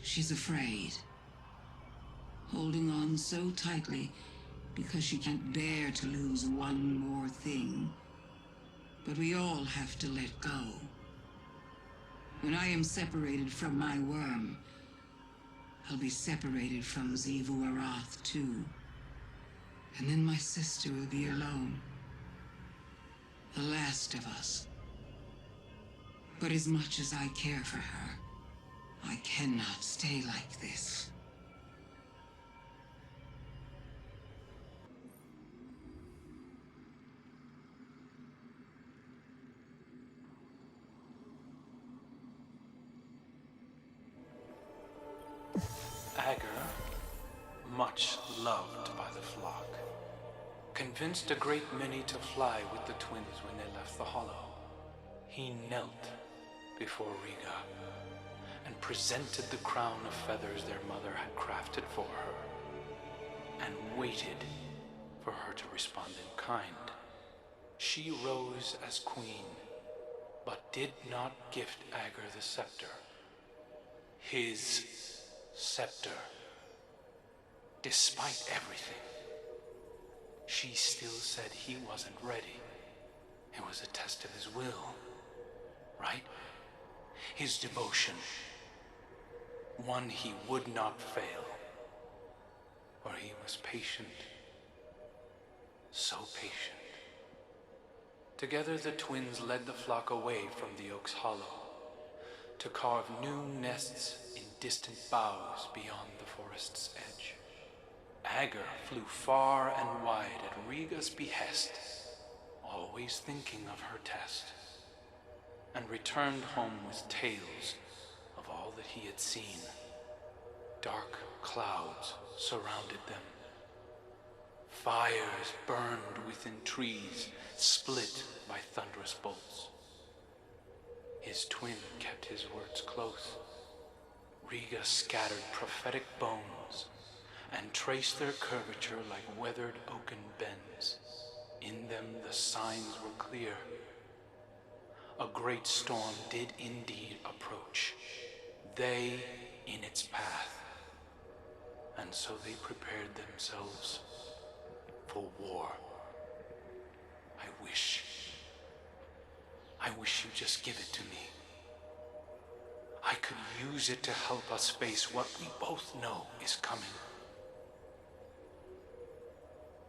She's afraid, holding on so tightly because she can't bear to lose one more thing. But we all have to let go. When I am separated from my worm, I'll be separated from Xivu Arath too. And then my sister will be alone. The last of us. But as much as I care for her, I cannot stay like this. Agar, much loved by the flock, convinced a great many to fly with the twins when they left the Hollow. He knelt before Riga and presented the crown of feathers their mother had crafted for her, and waited for her to respond in kind. She rose as queen, but did not gift Agur the scepter. His scepter. Despite everything, she still said he wasn't ready. It was a test of his will, right? His devotion. One he would not fail. For he was patient. So patient. Together the twins led the flock away from the oak's hollow, to carve new nests in distant boughs beyond the forest's edge. Agur flew far and wide at Riga's behest, always thinking of her test, and returned home with tales of all that he had seen. Dark clouds surrounded them. Fires burned within trees, split by thunderous bolts. His twin kept his words close. Riga scattered prophetic bones and traced their curvature like weathered oaken bends. In them the signs were clear. A great storm did indeed approach, they in its path. And so they prepared themselves for war. I wish you'd just give it to me. I could use it to help us face what we both know is coming.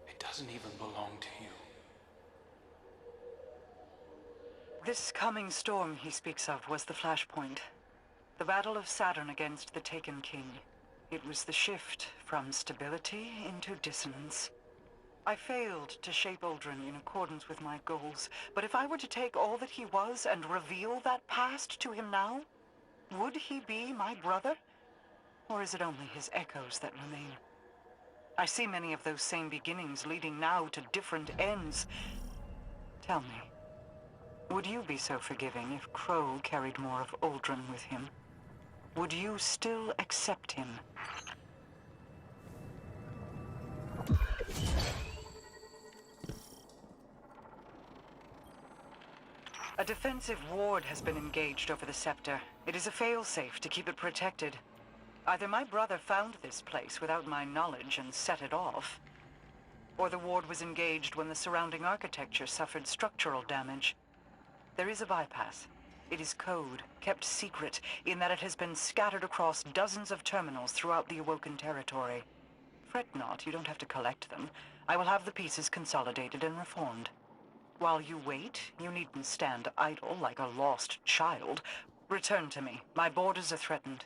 It doesn't even belong to you. This coming storm he speaks of was the flashpoint. The battle of Saturn against the Taken King. It was the shift from stability into dissonance. I failed to shape Uldren in accordance with my goals, but if I were to take all that he was and reveal that past to him now, would he be my brother? Or is it only his echoes that remain? I see many of those same beginnings leading now to different ends. Tell me, would you be so forgiving if Crow carried more of Uldren with him? Would you still accept him? A defensive ward has been engaged over the scepter. It is a failsafe to keep it protected. Either my brother found this place without my knowledge and set it off, or the ward was engaged when the surrounding architecture suffered structural damage. There is a bypass. It is code, kept secret, in that it has been scattered across dozens of terminals throughout the Awoken territory. Fret not, you don't have to collect them. I will have the pieces consolidated and reformed. While you wait, you needn't stand idle like a lost child. Return to me. My borders are threatened.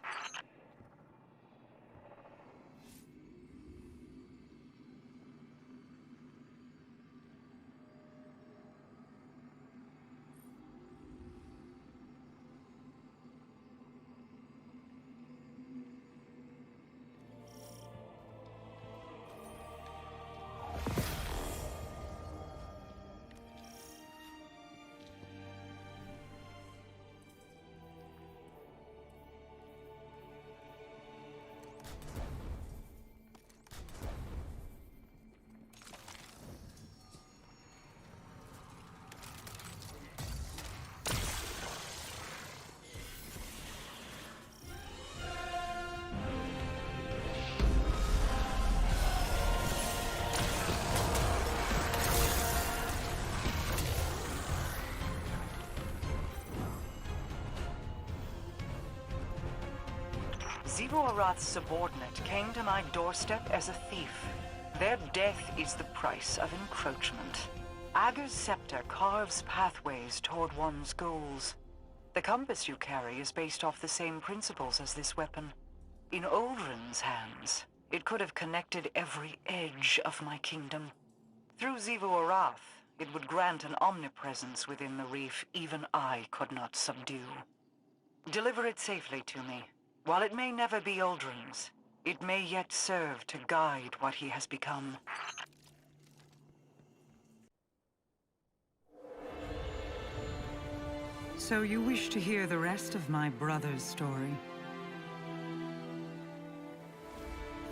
Xivu Arath's subordinate came to my doorstep as a thief. Their death is the price of encroachment. Agur's scepter carves pathways toward one's goals. The compass you carry is based off the same principles as this weapon. In Uldren's hands, it could have connected every edge of my kingdom. Through Xivu Arath, it would grant an omnipresence within the reef even I could not subdue. Deliver it safely to me. While it may never be Uldren's, it may yet serve to guide what he has become. So you wish to hear the rest of my brother's story?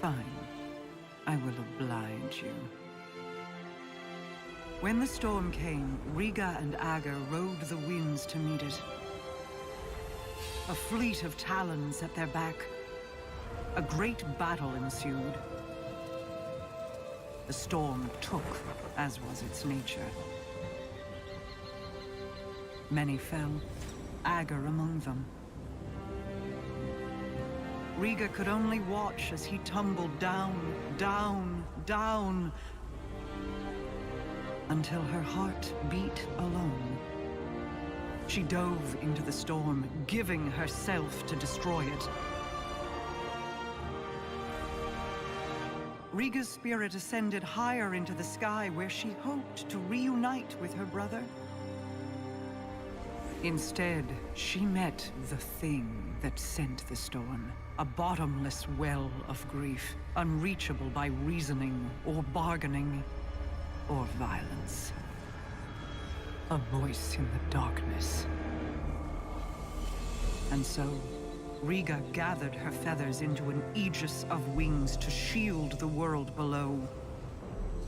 Fine. I will oblige you. When the storm came, Riga and Ager rode the winds to meet it. A fleet of talons at their back. A great battle ensued. The storm took, as was its nature. Many fell, Ager among them. Riga could only watch as he tumbled down, down, down, until her heart beat alone. She dove into the storm, giving herself to destroy it. Riga's spirit ascended higher into the sky, where she hoped to reunite with her brother. Instead, she met the thing that sent the storm. A bottomless well of grief, unreachable by reasoning or bargaining or violence. A voice in the darkness. And so, Riga gathered her feathers into an aegis of wings to shield the world below.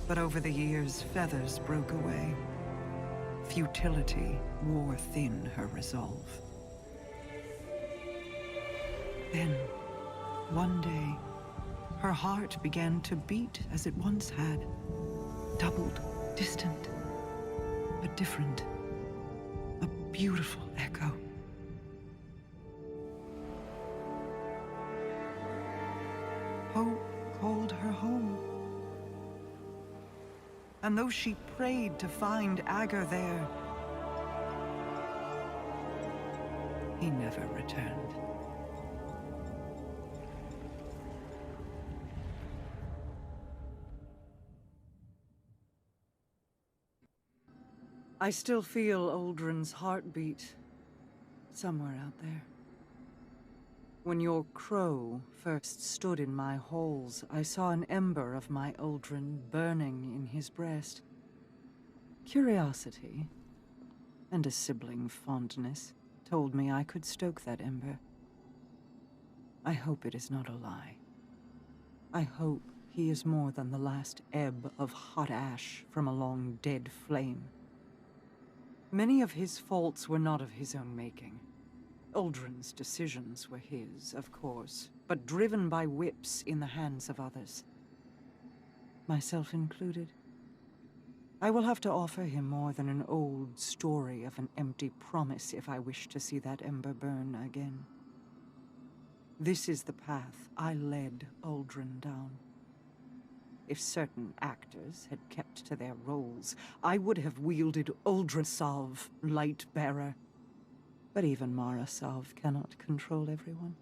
But over the years, feathers broke away. Futility wore thin her resolve. Then, one day, her heart began to beat as it once had. Doubled, distant, but different. A beautiful echo. Hope called her home. And though she prayed to find Ager there, he never returned. I still feel Uldren's heartbeat somewhere out there. When your crow first stood in my halls, I saw an ember of my Uldren burning in his breast. Curiosity, and a sibling fondness, told me I could stoke that ember. I hope it is not a lie. I hope he is more than the last ebb of hot ash from a long dead flame. Many of his faults were not of his own making. Uldren's decisions were his, of course, but driven by whips in the hands of others. Myself included. I will have to offer him more than an old story of an empty promise if I wish to see that ember burn again. This is the path I led Uldren down. If certain actors had kept to their roles, I would have wielded Uldren Sov, Light-Bearer. But even Mara Sov cannot control everyone.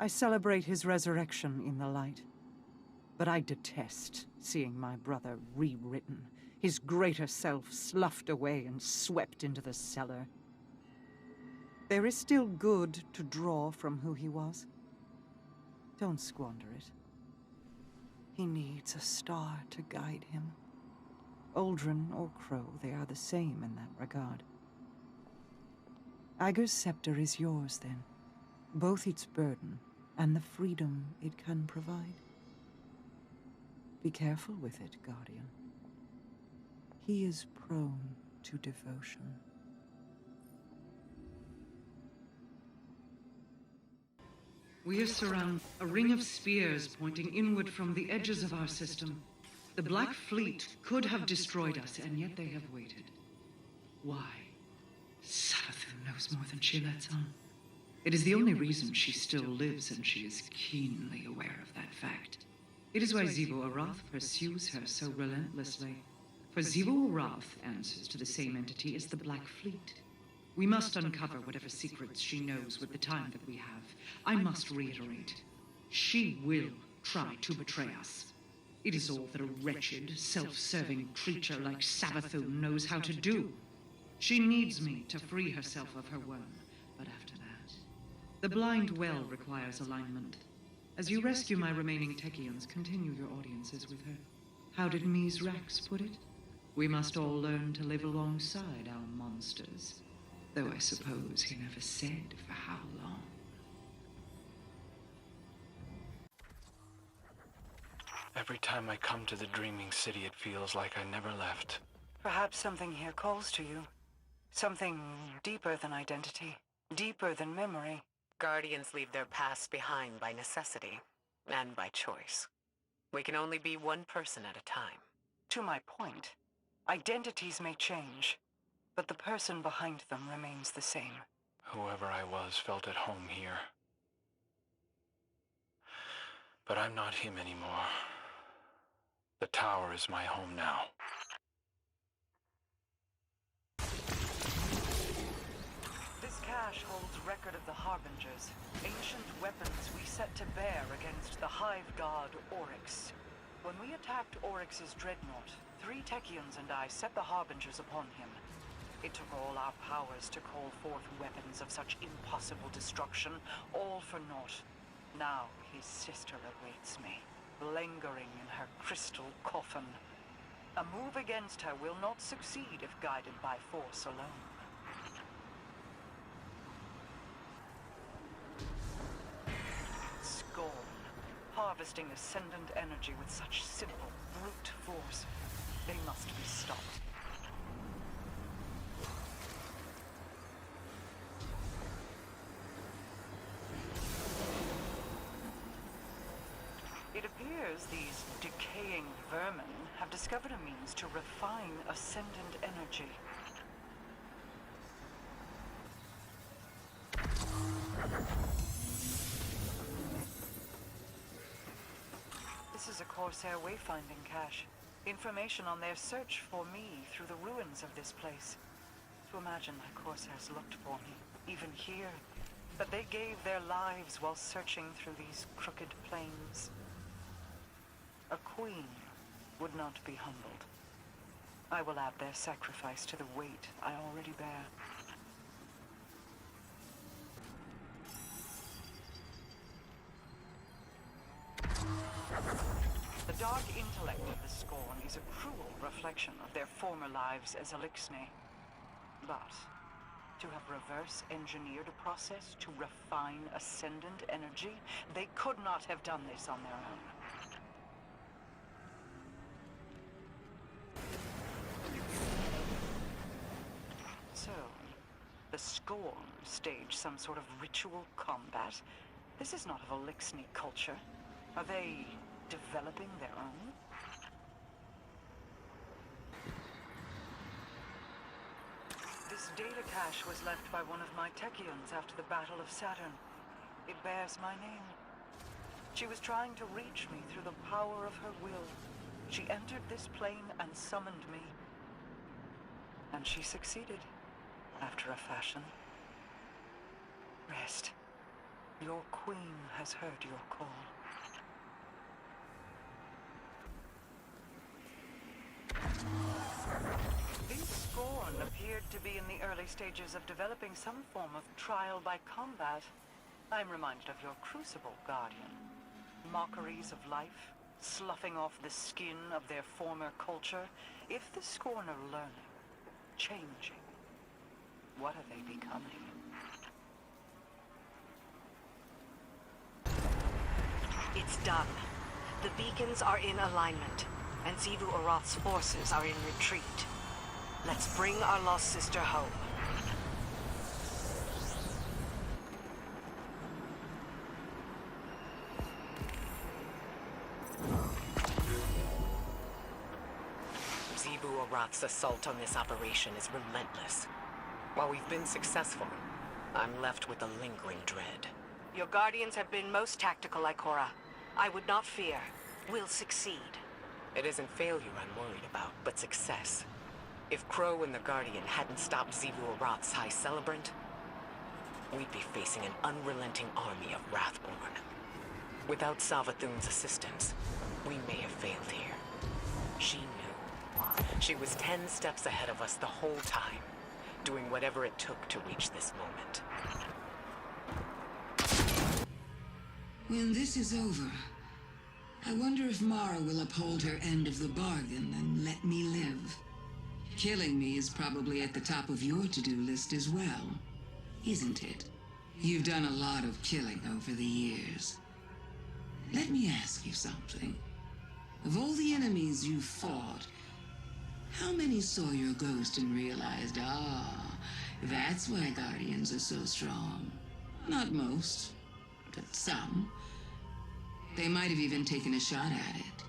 I celebrate his resurrection in the light, but I detest seeing my brother rewritten, his greater self sloughed away and swept into the cellar. There is still good to draw from who he was. Don't squander it. He needs a star to guide him. Uldren or Crow, they are the same in that regard. Ager's scepter is yours, then. Both its burden and the freedom it can provide. Be careful with it, Guardian. He is prone to devotion. We are surrounded. A ring of spears pointing inward from the edges of our system. The Black Fleet could have destroyed us, and yet they have waited. Why? Savathûn knows more than she lets on. It is the only reason she still lives, and she is keenly aware of that fact. It is why Xivu Arath pursues her so relentlessly. For Xivu Arath answers to the same entity as the Black Fleet. We must uncover whatever secrets she knows with the time that we have. I must reiterate, she will try to betray us. It is all that a wretched, self-serving creature like Savathûn knows how to do. She needs me to free herself of her worm, but after that, the blind well requires alignment. As you rescue my remaining Techeuns, continue your audiences with her. How did Mies Rex put it? We must all learn to live alongside our monsters. Though I suppose he never said for how long. Every time I come to the Dreaming City, it feels like I never left. Perhaps something here calls to you. Something deeper than identity, deeper than memory. Guardians leave their past behind by necessity, and by choice. We can only be one person at a time. To my point, identities may change, but the person behind them remains the same. Whoever I was felt at home here. But I'm not him anymore. The tower is my home now. This cache holds record of the Harbingers, ancient weapons we set to bear against the Hive God Oryx. When we attacked Oryx's dreadnought, 3 Techeuns and I set the Harbingers upon him. It took all our powers to call forth weapons of such impossible destruction, all for naught. Now his sister awaits me, lingering in her crystal coffin. A move against her will not succeed if guided by force alone. Scorn, harvesting Ascendant energy with such simple, brute force. They must be stopped. It appears these decaying vermin have discovered a means to refine Ascendant energy. This is a Corsair wayfinding cache. Information on their search for me through the ruins of this place. To imagine my Corsairs looked for me, even here. That they gave their lives while searching through these crooked plains. A queen would not be humbled. I will add their sacrifice to the weight I already bear. The dark intellect of the Scorn is a cruel reflection of their former lives as Elixir. But to have reverse-engineered a process to refine Ascendant energy, they could not have done this on their own. So, the Scorn stage some sort of ritual combat? This is not of Elixir culture. Are they developing their own? This data cache was left by one of my Techeuns after the Battle of Saturn. It bears my name. She was trying to reach me through the power of her will. She entered this plane and summoned me. And she succeeded, after a fashion. Rest. Your queen has heard your call. These Scorn appeared to be in the early stages of developing some form of trial by combat. I'm reminded of your Crucible, Guardian. Mockeries of life, sloughing off the skin of their former culture. If the Scorn are learning, changing, what are they becoming? It's done. The beacons are in alignment, and Xivu Arath's forces are in retreat. Let's bring our lost sister home. Xivu Arath's assault on this operation is relentless. While we've been successful, I'm left with a lingering dread. Your guardians have been most tactical, Ikora. I would not fear. We'll succeed. It isn't failure I'm worried about, but success. If Crow and the Guardian hadn't stopped Xivu Arath's High Celebrant, we'd be facing an unrelenting army of Wrathborn. Without Savathûn's assistance, we may have failed here. She knew. She was 10 steps ahead of us the whole time, doing whatever it took to reach this moment. When this is over, I wonder if Mara will uphold her end of the bargain and let me live. Killing me is probably at the top of your to-do list as well, isn't it? You've done a lot of killing over the years. Let me ask you something. Of all the enemies you've fought, how many saw your ghost and realized, that's why Guardians are so strong? Not most, but some. They might have even taken a shot at it.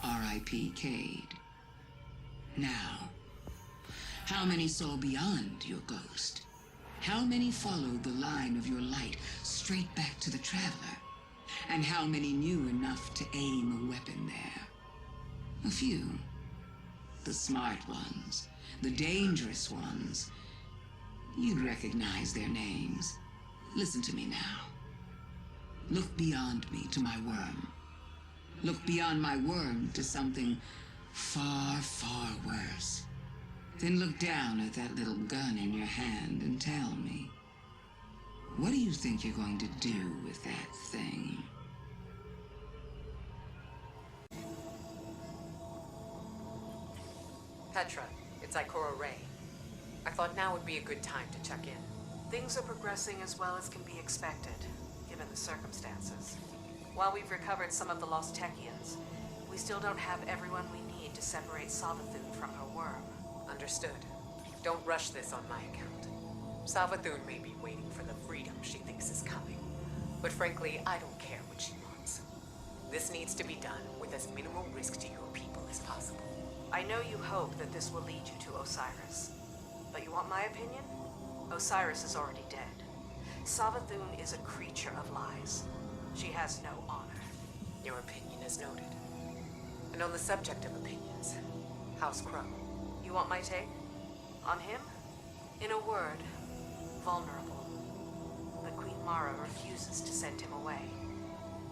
R.I.P. Cade. Now, how many saw beyond your ghost? How many followed the line of your light straight back to the Traveler? And how many knew enough to aim a weapon there? A few. The smart ones, the dangerous ones. You'd recognize their names. Listen to me now. Look beyond me to my worm. Look beyond my worm to something far, far worse. Then look down at that little gun in your hand and tell me, what do you think you're going to do with that thing? Petra, it's Ikora Ray. I thought now would be a good time to check in. Things are progressing as well as can be expected, given the circumstances. While we've recovered some of the lost Techeuns, we still don't have everyone we need to separate Savathûn from her worm. Understood. Don't rush this on my account. Savathûn may be waiting for the freedom she thinks is coming. But frankly, I don't care what she wants. This needs to be done with as minimal risk to your people as possible. I know you hope that this will lead you to Osiris. But you want my opinion? Osiris is already dead. Savathûn is a creature of lies. She has no honor. Your opinion is noted. And on the subject of opinions, how's Crow? You want my take? On him? In a word, vulnerable. But Queen Mara refuses to send him away.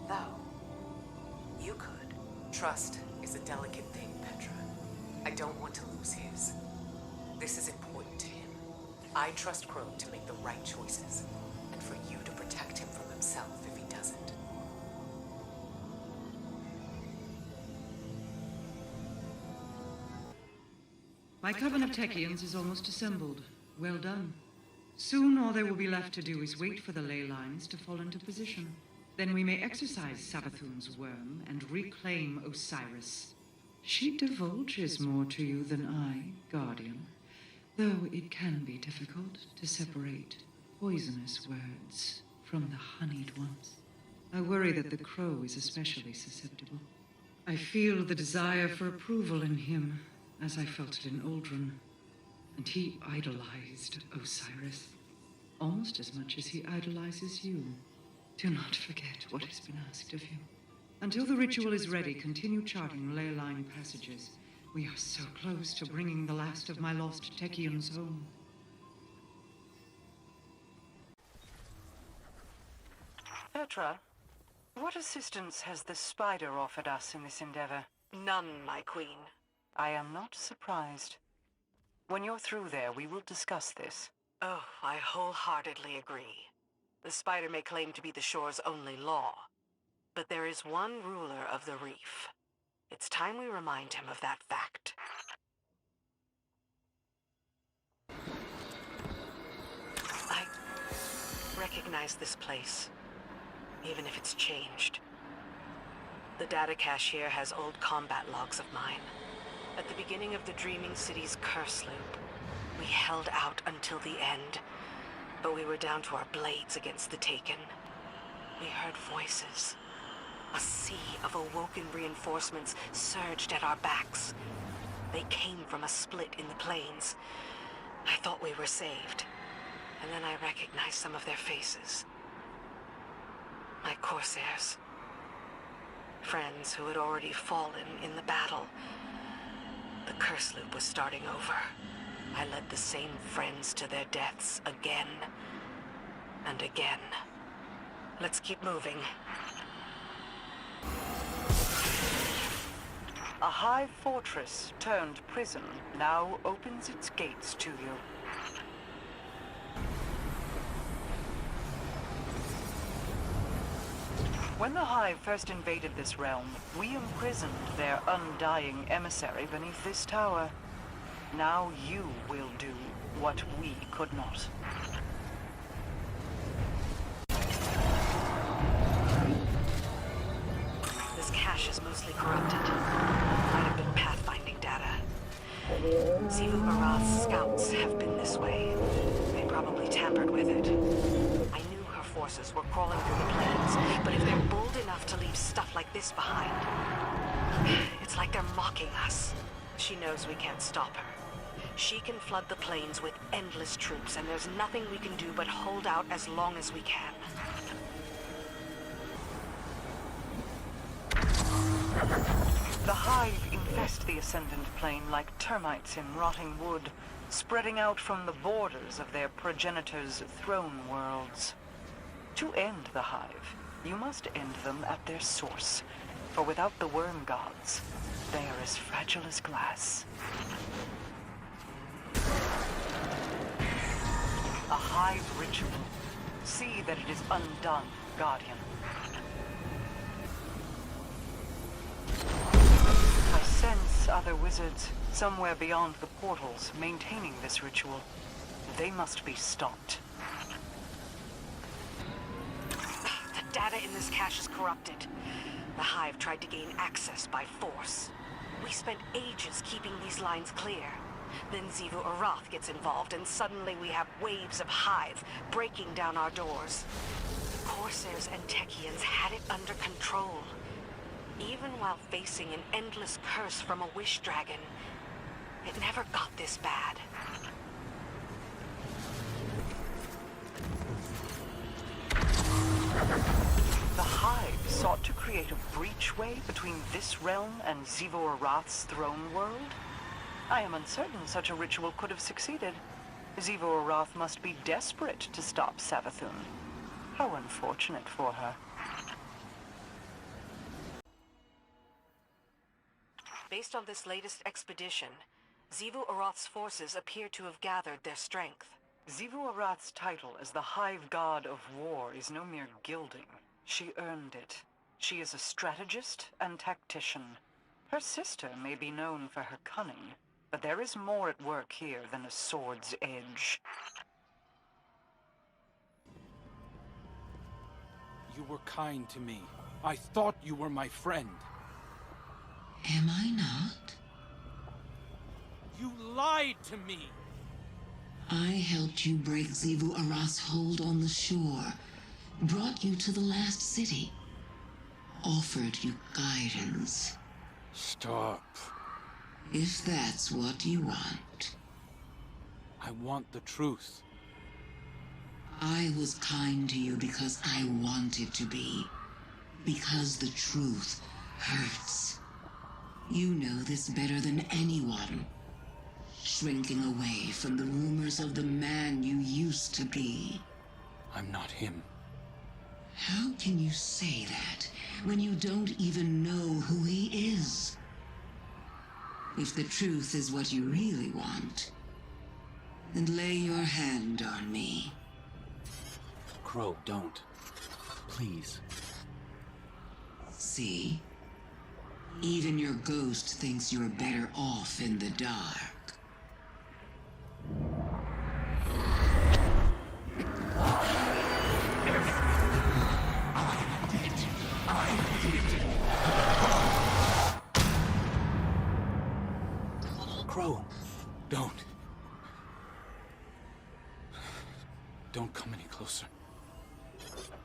Though, you could. Trust is a delicate thing, Petra. I don't want to lose his. This is important to him. I trust Crow to make the right choices, and for you to protect him from himself if he doesn't. My coven of Techeuns is almost assembled. Well done. Soon all there will be left to do is wait for the ley lines to fall into position. Then we may exorcise Savathûn's worm and reclaim Osiris. She divulges more to you than I, Guardian, though it can be difficult to separate poisonous words from the honeyed ones. I worry that the crow is especially susceptible. I feel the desire for approval in him, as I felt it in Aldrin, and he idolized Osiris, almost as much as he idolizes you. Do not forget what has been asked of you. Until the ritual is ready, continue charting ley line passages. We are so close to bringing the last of my lost Techeuns home. Petra, what assistance has the spider offered us in this endeavor? None, my queen. I am not surprised. When you're through there, we will discuss this. Oh, I wholeheartedly agree. The spider may claim to be the shore's only law, but there is one ruler of the reef. It's time we remind him of that fact. I recognize this place, even if it's changed. The data cache here has old combat logs of mine. At the beginning of the Dreaming City's curse loop, we held out until the end, but we were down to our blades against the Taken. We heard voices. A sea of awoken reinforcements surged at our backs. They came from a split in the plains. I thought we were saved, and then I recognized some of their faces. My Corsairs. Friends who had already fallen in the battle. The curse loop was starting over. I led the same friends to their deaths again and again. Let's keep moving. A high fortress turned prison now opens its gates to you. When the Hive first invaded this realm, we imprisoned their undying emissary beneath this tower. Now you will do what we could not. This cache is mostly corrupted. Might have been pathfinding data. Xivu Arath's scouts have been this way. They probably tampered with it. I knew her forces were crawling through the plains, but if they're bold enough to leave stuff like this behind, it's like they're mocking us. She knows we can't stop her. She can flood the plains with endless troops, and there's nothing we can do but hold out as long as we can. The Hive infest the Ascendant Plane like termites in rotting wood, spreading out from the borders of their progenitors' throne worlds. To end the Hive, you must end them at their source, for without the worm gods, they are as fragile as glass. A Hive ritual. See that it is undone, Guardian. I sense other wizards somewhere beyond the portals maintaining this ritual. They must be stopped. The data in this cache is corrupted. The Hive tried to gain access by force. We spent ages keeping these lines clear. Then Xivu Arath gets involved, and suddenly we have waves of Hive breaking down our doors. The Corsairs and Techeuns had it under control. Even while facing an endless curse from a wish dragon, it never got this bad. The Hive sought to create a breachway between this realm and Xivu Arath's throne world? I am uncertain such a ritual could have succeeded. Xivu Arath must be desperate to stop Savathûn. How unfortunate for her. Based on this latest expedition, Xivu Arath's forces appear to have gathered their strength. Xivu Arath's title as the Hive God of War is no mere gilding. She earned it. She is a strategist and tactician. Her sister may be known for her cunning, but there is more at work here than a sword's edge. You were kind to me. I thought you were my friend. Am I not? You lied to me! I helped you break Xivu Arath's hold on the shore, brought you to the last city, offered you guidance. Stop. If that's what you want. I want the truth. I was kind to you because I wanted to be. Because the truth hurts. You know this better than anyone. Shrinking away from the rumors of the man you used to be. I'm not him. How can you say that when you don't even know who he is? If the truth is what you really want, then lay your hand on me. Crow, don't. Please. See? Even your ghost thinks you're better off in the dark. Crow, don't. Don't come any closer.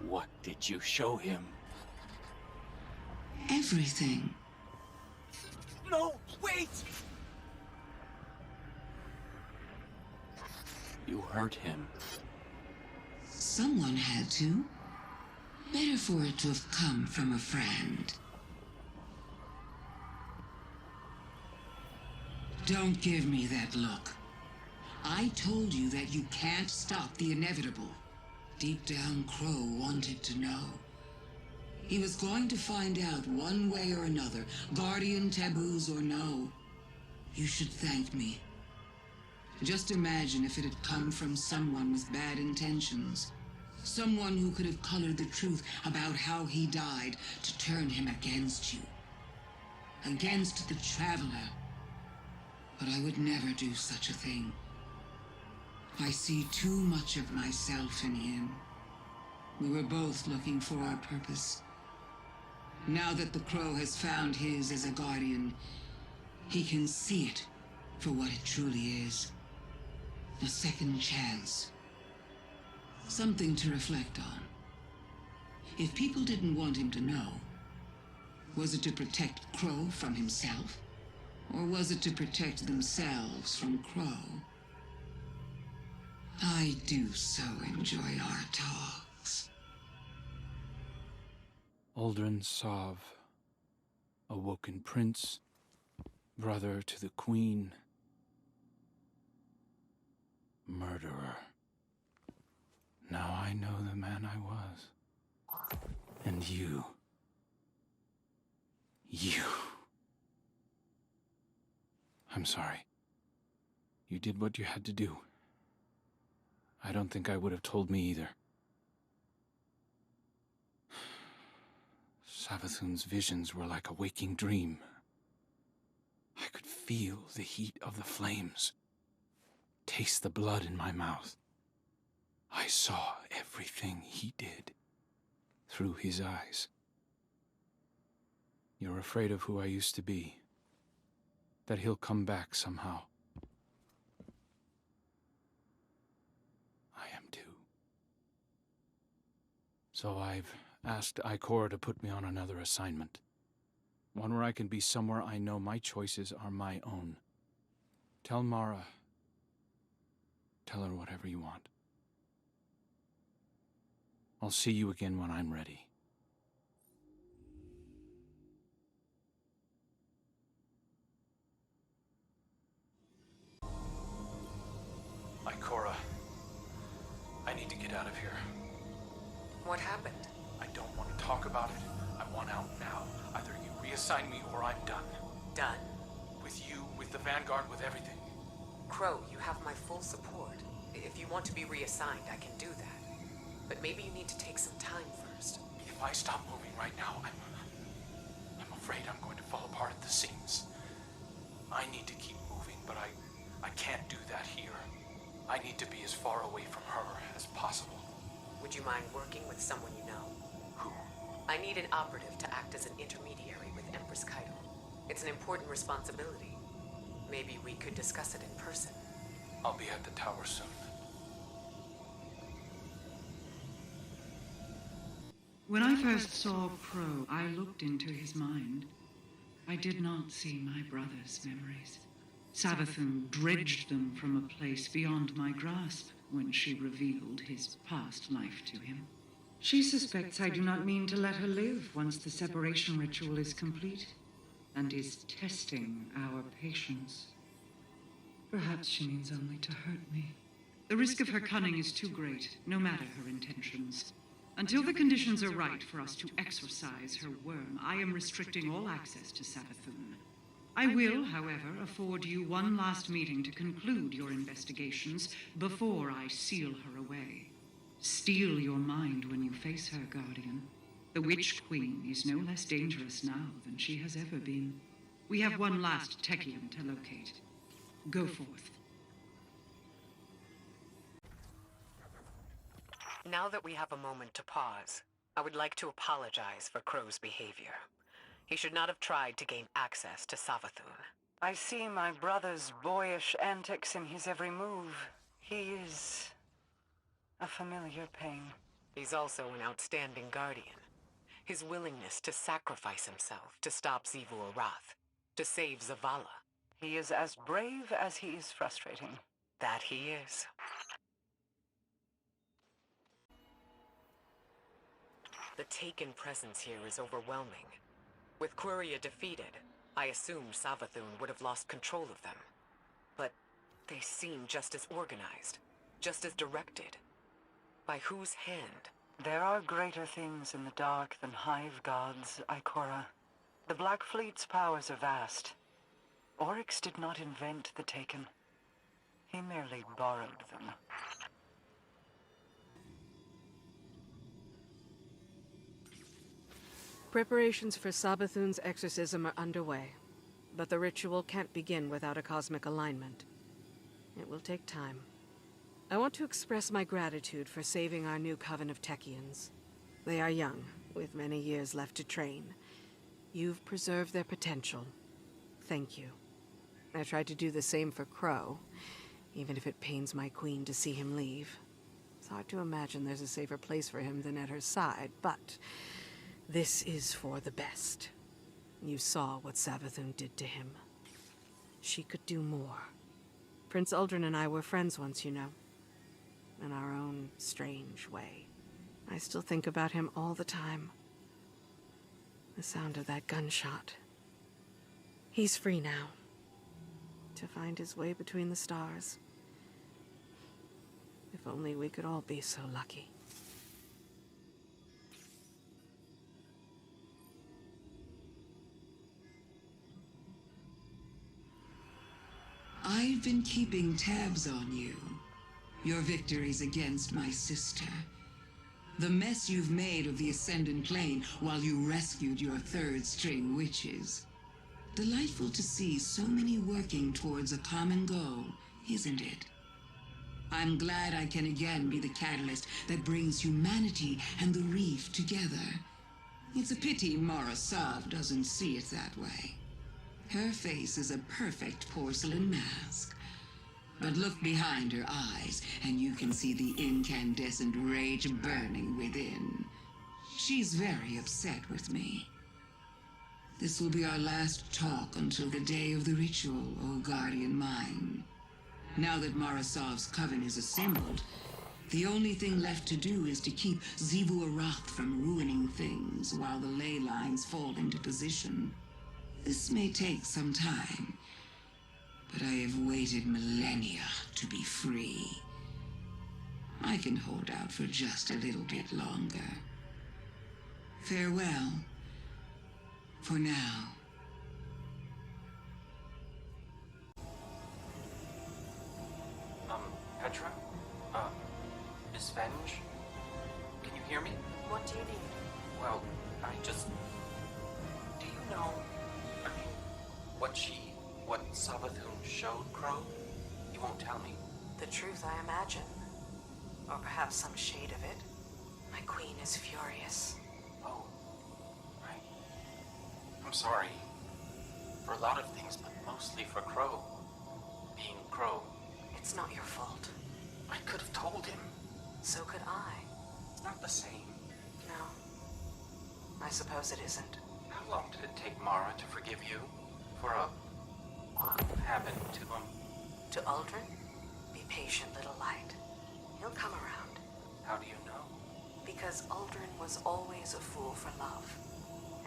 What did you show him? Everything. No, wait! You hurt him. Someone had to. Better for it to have come from a friend. Don't give me that look. I told you that you can't stop the inevitable. Deep down, Crow wanted to know. He was going to find out one way or another, guardian taboos or no. You should thank me. Just imagine if it had come from someone with bad intentions. Someone who could have colored the truth about how he died to turn him against you. Against the Traveler. but I would never do such a thing. I see too much of myself in him. We were both looking for our purpose. Now that the Crow has found his as a guardian, he can see it for what it truly is. A second chance. Something to reflect on. If people didn't want him to know, was it to protect Crow from himself? Or was it to protect themselves from Crow? I do so enjoy our talks. Aldrin Sov, awoken prince, brother to the queen, murderer. Now I know the man I was. And you. I'm sorry. You did what you had to do. I don't think I would have told me either. Savathûn's visions were like a waking dream. I could feel the heat of the flames, taste the blood in my mouth. I saw everything he did through his eyes. You're afraid of who I used to be, that he'll come back somehow. I am too. So I've asked Ikora to put me on another assignment. One where I can be somewhere I know my choices are my own. Tell Mara. Tell her whatever you want. I'll see you again when I'm ready. Ikora, I need to get out of here. What happened? I don't want to talk about it. I want out now. Either you reassign me or I'm done. Done? With you, with the Vanguard, with everything. Crow, you have my full support. If you want to be reassigned, I can do that. But maybe you need to take some time first. If I stop moving right now, I'm afraid I'm going to fall apart at the seams. I need to keep moving, but I can't do that here. I need to be as far away from her as possible. Would you mind working with someone you know? Who? I need an operative to act as an intermediary with Empress Kaido. It's an important responsibility. Maybe we could discuss it in person. I'll be at the tower soon. When I first saw Crow, I looked into his mind. I did not see my brother's memories. Savathûn dredged them from a place beyond my grasp when she revealed his past life to him. She suspects I do not mean to let her live once the separation ritual is complete, and is testing our patience. Perhaps she means only to hurt me. The risk of her cunning is too great, no matter her intentions. Until the conditions are right for us to exorcise her worm, I am restricting all access to Savathûn. I will, however, afford you one last meeting to conclude your investigations before I seal her away. Steel your mind when you face her, Guardian. The Witch Queen is no less dangerous now than she has ever been. We have one last Techeuns to locate. Go forth. Now that we have a moment to pause, I would like to apologize for Crow's behavior. He should not have tried to gain access to Savathûn. I see my brother's boyish antics in his every move. He is a familiar pain. He's also an outstanding guardian. His willingness to sacrifice himself to stop Xivu Arath, to save Zavala. He is as brave as he is frustrating. That he is. The Taken presence here is overwhelming. With Quria defeated, I assumed Savathûn would have lost control of them. But they seem just as organized, just as directed. By whose hand? There are greater things in the dark than hive gods, Ikora. The Black Fleet's powers are vast. Oryx did not invent the Taken. He merely borrowed them. Preparations for Savathûn's exorcism are underway. but the ritual can't begin without a cosmic alignment. It will take time. I want to express my gratitude for saving our new coven of Techeuns. They are young, with many years left to train. You've preserved their potential. Thank you. I tried to do the same for Crow, even if it pains my queen to see him leave. It's hard to imagine there's a safer place for him than at her side, but this is for the best. You saw what Savathûn did to him. She could do more. Prince Uldren and I were friends once, you know. In our own strange way. I still think about him all the time. The sound of that gunshot. He's free now. To find his way between the stars. If only we could all be so lucky. I've been keeping tabs on you. Your victories against my sister. The mess you've made of the Ascendant Plane while you rescued your third-string witches. Delightful to see so many working towards a common goal, isn't it? I'm glad I can again be the catalyst that brings humanity and the reef together. It's a pity Mara Sov doesn't see it that way. Her face is a perfect porcelain mask. But look behind her eyes, and you can see the incandescent rage burning within. She's very upset with me. This will be our last talk until the day of the ritual, O Guardian Mine. Now that Mara Sov's coven is assembled, the only thing left to do is to keep Xivu Arath from ruining things while the ley lines fall into position. This may take some time, but I have waited millennia to be free. I can hold out for just a little bit longer. Farewell. For now. Petra? Miss Venge? Can you hear me? What do you need? Well, do you know, what Savathûn showed Crow? You won't tell me? The truth, I imagine. Or perhaps some shade of it. My queen is furious. Oh, right. I'm sorry. For a lot of things, but mostly for Crow. Being Crow. It's not your fault. I could have told him. So could I. It's not the same. No. I suppose it isn't. How long did it take Mara to forgive you? For what happened to him? To Uldren? Be patient, little light. He'll come around. How do you know? Because Uldren was always a fool for love.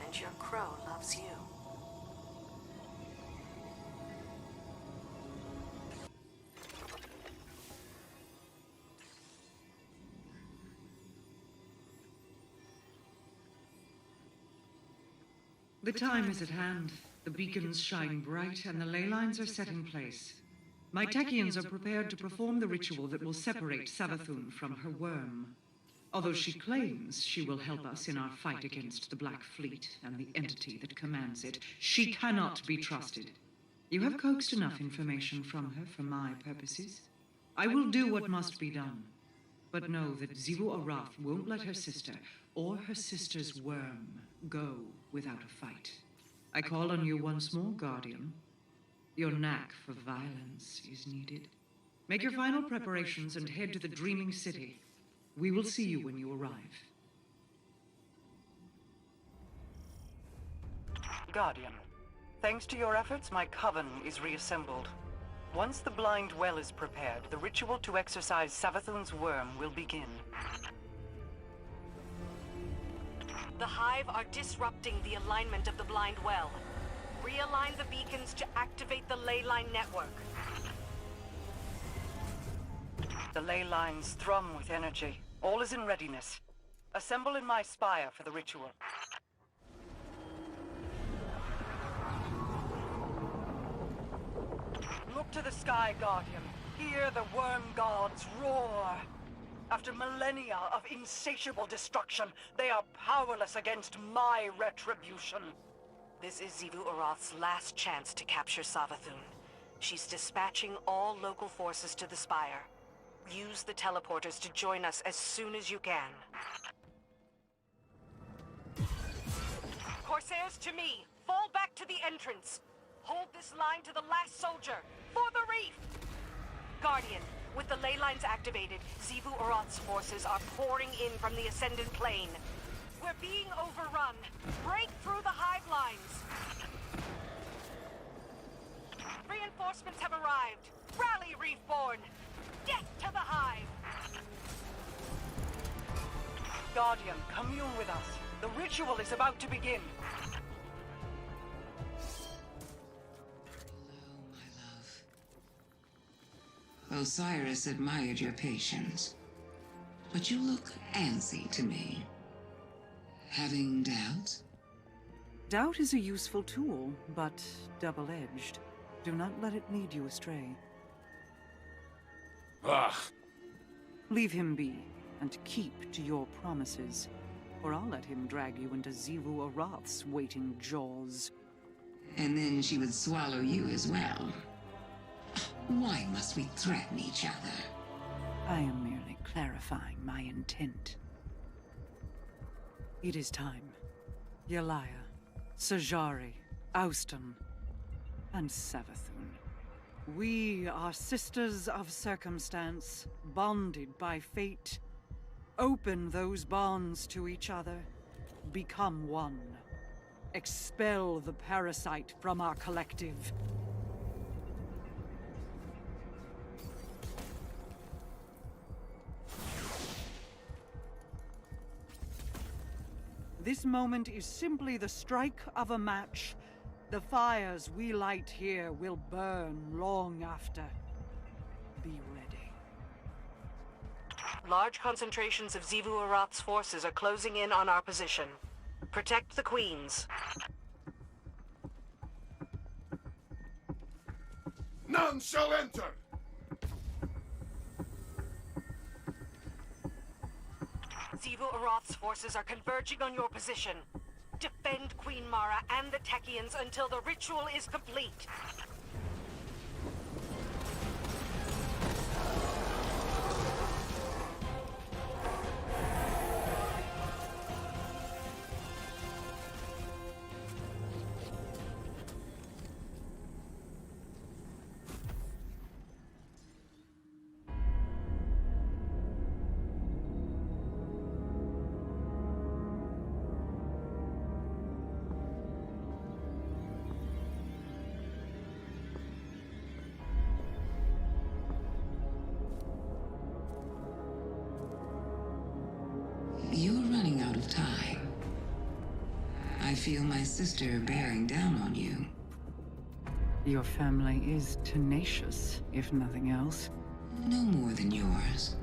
And your crow loves you. The time is at hand. The beacons shine bright and the ley lines are set in place. My Techeuns are prepared to perform the ritual that will separate Savathûn from her worm. Although she claims she will help us in our fight against the Black Fleet and the entity that commands it, she cannot be trusted. You have coaxed enough information from her for my purposes. I will do what must be done. But know that Xivu Arath won't let her sister, or her sister's worm, go without a fight. I call on you once more, Guardian. Your knack for violence is needed. Make your final preparations and head to the Dreaming City. We will see you when you arrive. Guardian, thanks to your efforts, my coven is reassembled. Once the blind well is prepared, the ritual to exorcise Savathûn's worm will begin. The Hive are disrupting the alignment of the blind well. Realign the beacons to activate the ley line network. The ley lines thrum with energy. All is in readiness. Assemble in my spire for the ritual. Look to the sky, Guardian. Hear the worm gods roar. After millennia of insatiable destruction, they are powerless against my retribution. This is Xivu Arath's last chance to capture Savathûn. She's dispatching all local forces to the Spire. Use the teleporters to join us as soon as you can. Corsairs to me! Fall back to the entrance! Hold this line to the last soldier! For the reef! Guardian, with the ley lines activated, Xivu Arath's forces are pouring in from the Ascendant Plane. We're being overrun. Break through the hive lines. Reinforcements have arrived. Rally, Reefborn! Death to the hive! Guardian, commune with us. The ritual is about to begin. Hello, my love. Osiris admired your patience, but you look antsy to me. Having doubts? Doubt is a useful tool, but double-edged. Do not let it lead you astray. Ugh! Leave him be, and keep to your promises, or I'll let him drag you into Xivu Arath's waiting jaws. And then she would swallow you as well. Why must we threaten each other? I am merely clarifying my intent. It is time. Yelaya, Sajari, Austin, and Savathûn. We are sisters of circumstance, bonded by fate. Open those bonds to each other. Become one. Expel the parasite from our collective. This moment is simply the strike of a match. The fires we light here will burn long after. Be ready. Large concentrations of Xivu Arath's forces are closing in on our position. Protect the queens. None shall enter! Xivu Arath's forces are converging on your position. Defend Queen Mara and the Techeuns until the ritual is complete. You're running out of time. I feel my sister bearing down on you. Your family is tenacious, if nothing else. No more than yours.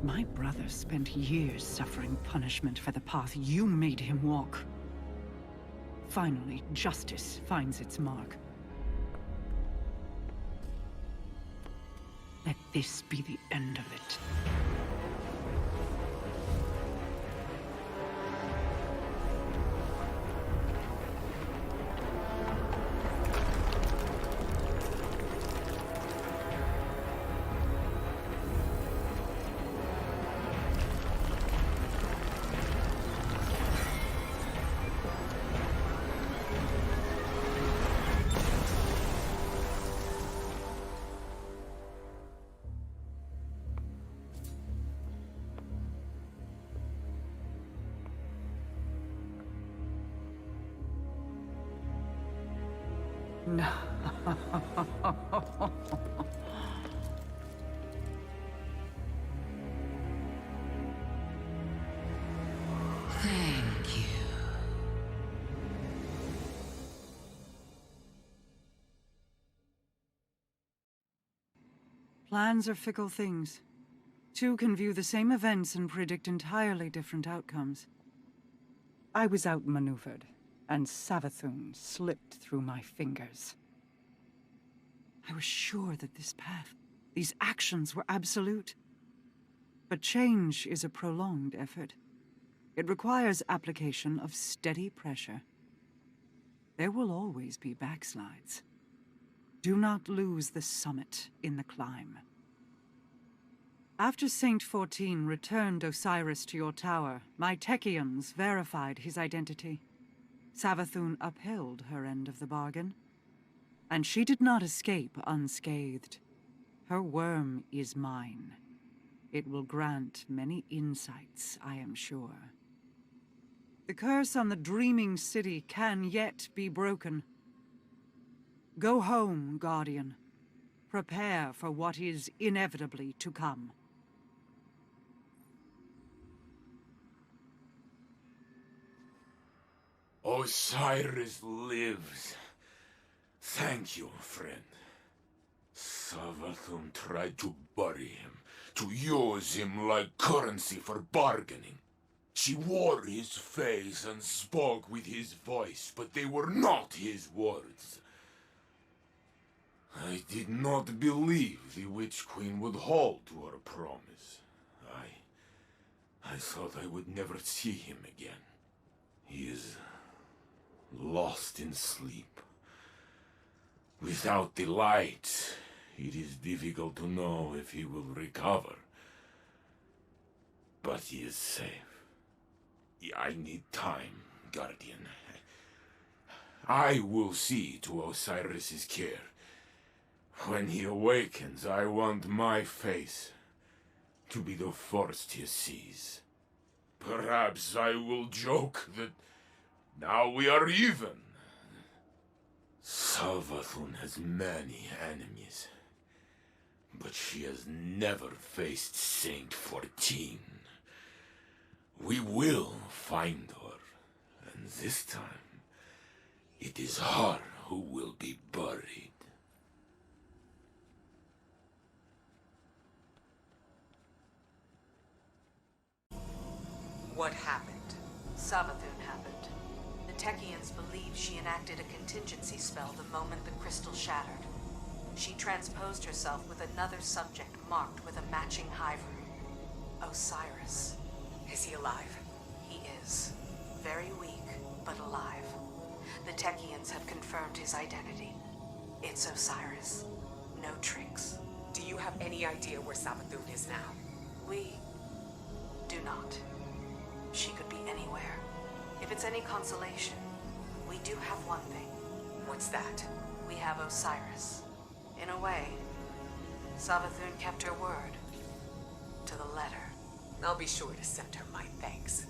My brother spent years suffering punishment for the path you made him walk. Finally, justice finds its mark. Let this be the end of it. No. Thank you. Plans are fickle things. Two can view the same events and predict entirely different outcomes. I was outmaneuvered, and Savathûn slipped through my fingers. I was sure that this path, these actions were absolute. But change is a prolonged effort. It requires application of steady pressure. There will always be backslides. Do not lose the summit in the climb. After Saint 14 returned Osiris to your tower, my Techeuns verified his identity. Savathûn upheld her end of the bargain, and she did not escape unscathed. Her worm is mine. It will grant many insights, I am sure. The curse on the dreaming city can yet be broken. Go home, Guardian. Prepare for what is inevitably to come. Osiris lives. Thank you, friend. Savathûn tried to bury him, to use him like currency for bargaining. She wore his face and spoke with his voice, but they were not his words. I did not believe the Witch Queen would hold to her promise. I thought I would never see him again. He is lost in sleep. Without the light, it is difficult to know if he will recover. But he is safe. I need time, Guardian. I will see to Osiris's care. When he awakens, I want my face to be the first he sees. Perhaps I will joke that now we are even. Savathûn has many enemies, but she has never faced Saint 14. We will find her, and this time, it is her who will be buried. What happened? Savathûn happened. The Techeuns believe she enacted a contingency spell the moment the crystal shattered. She transposed herself with another subject marked with a matching hive rune. Osiris. Is he alive? He is. Very weak, but alive. The Techeuns have confirmed his identity. It's Osiris. No tricks. Do you have any idea where Savathûn is now? We do not. She could be anywhere. If it's any consolation, we do have one thing. What's that? We have Osiris. In a way, Savathûn kept her word. To the letter. I'll be sure to send her my thanks.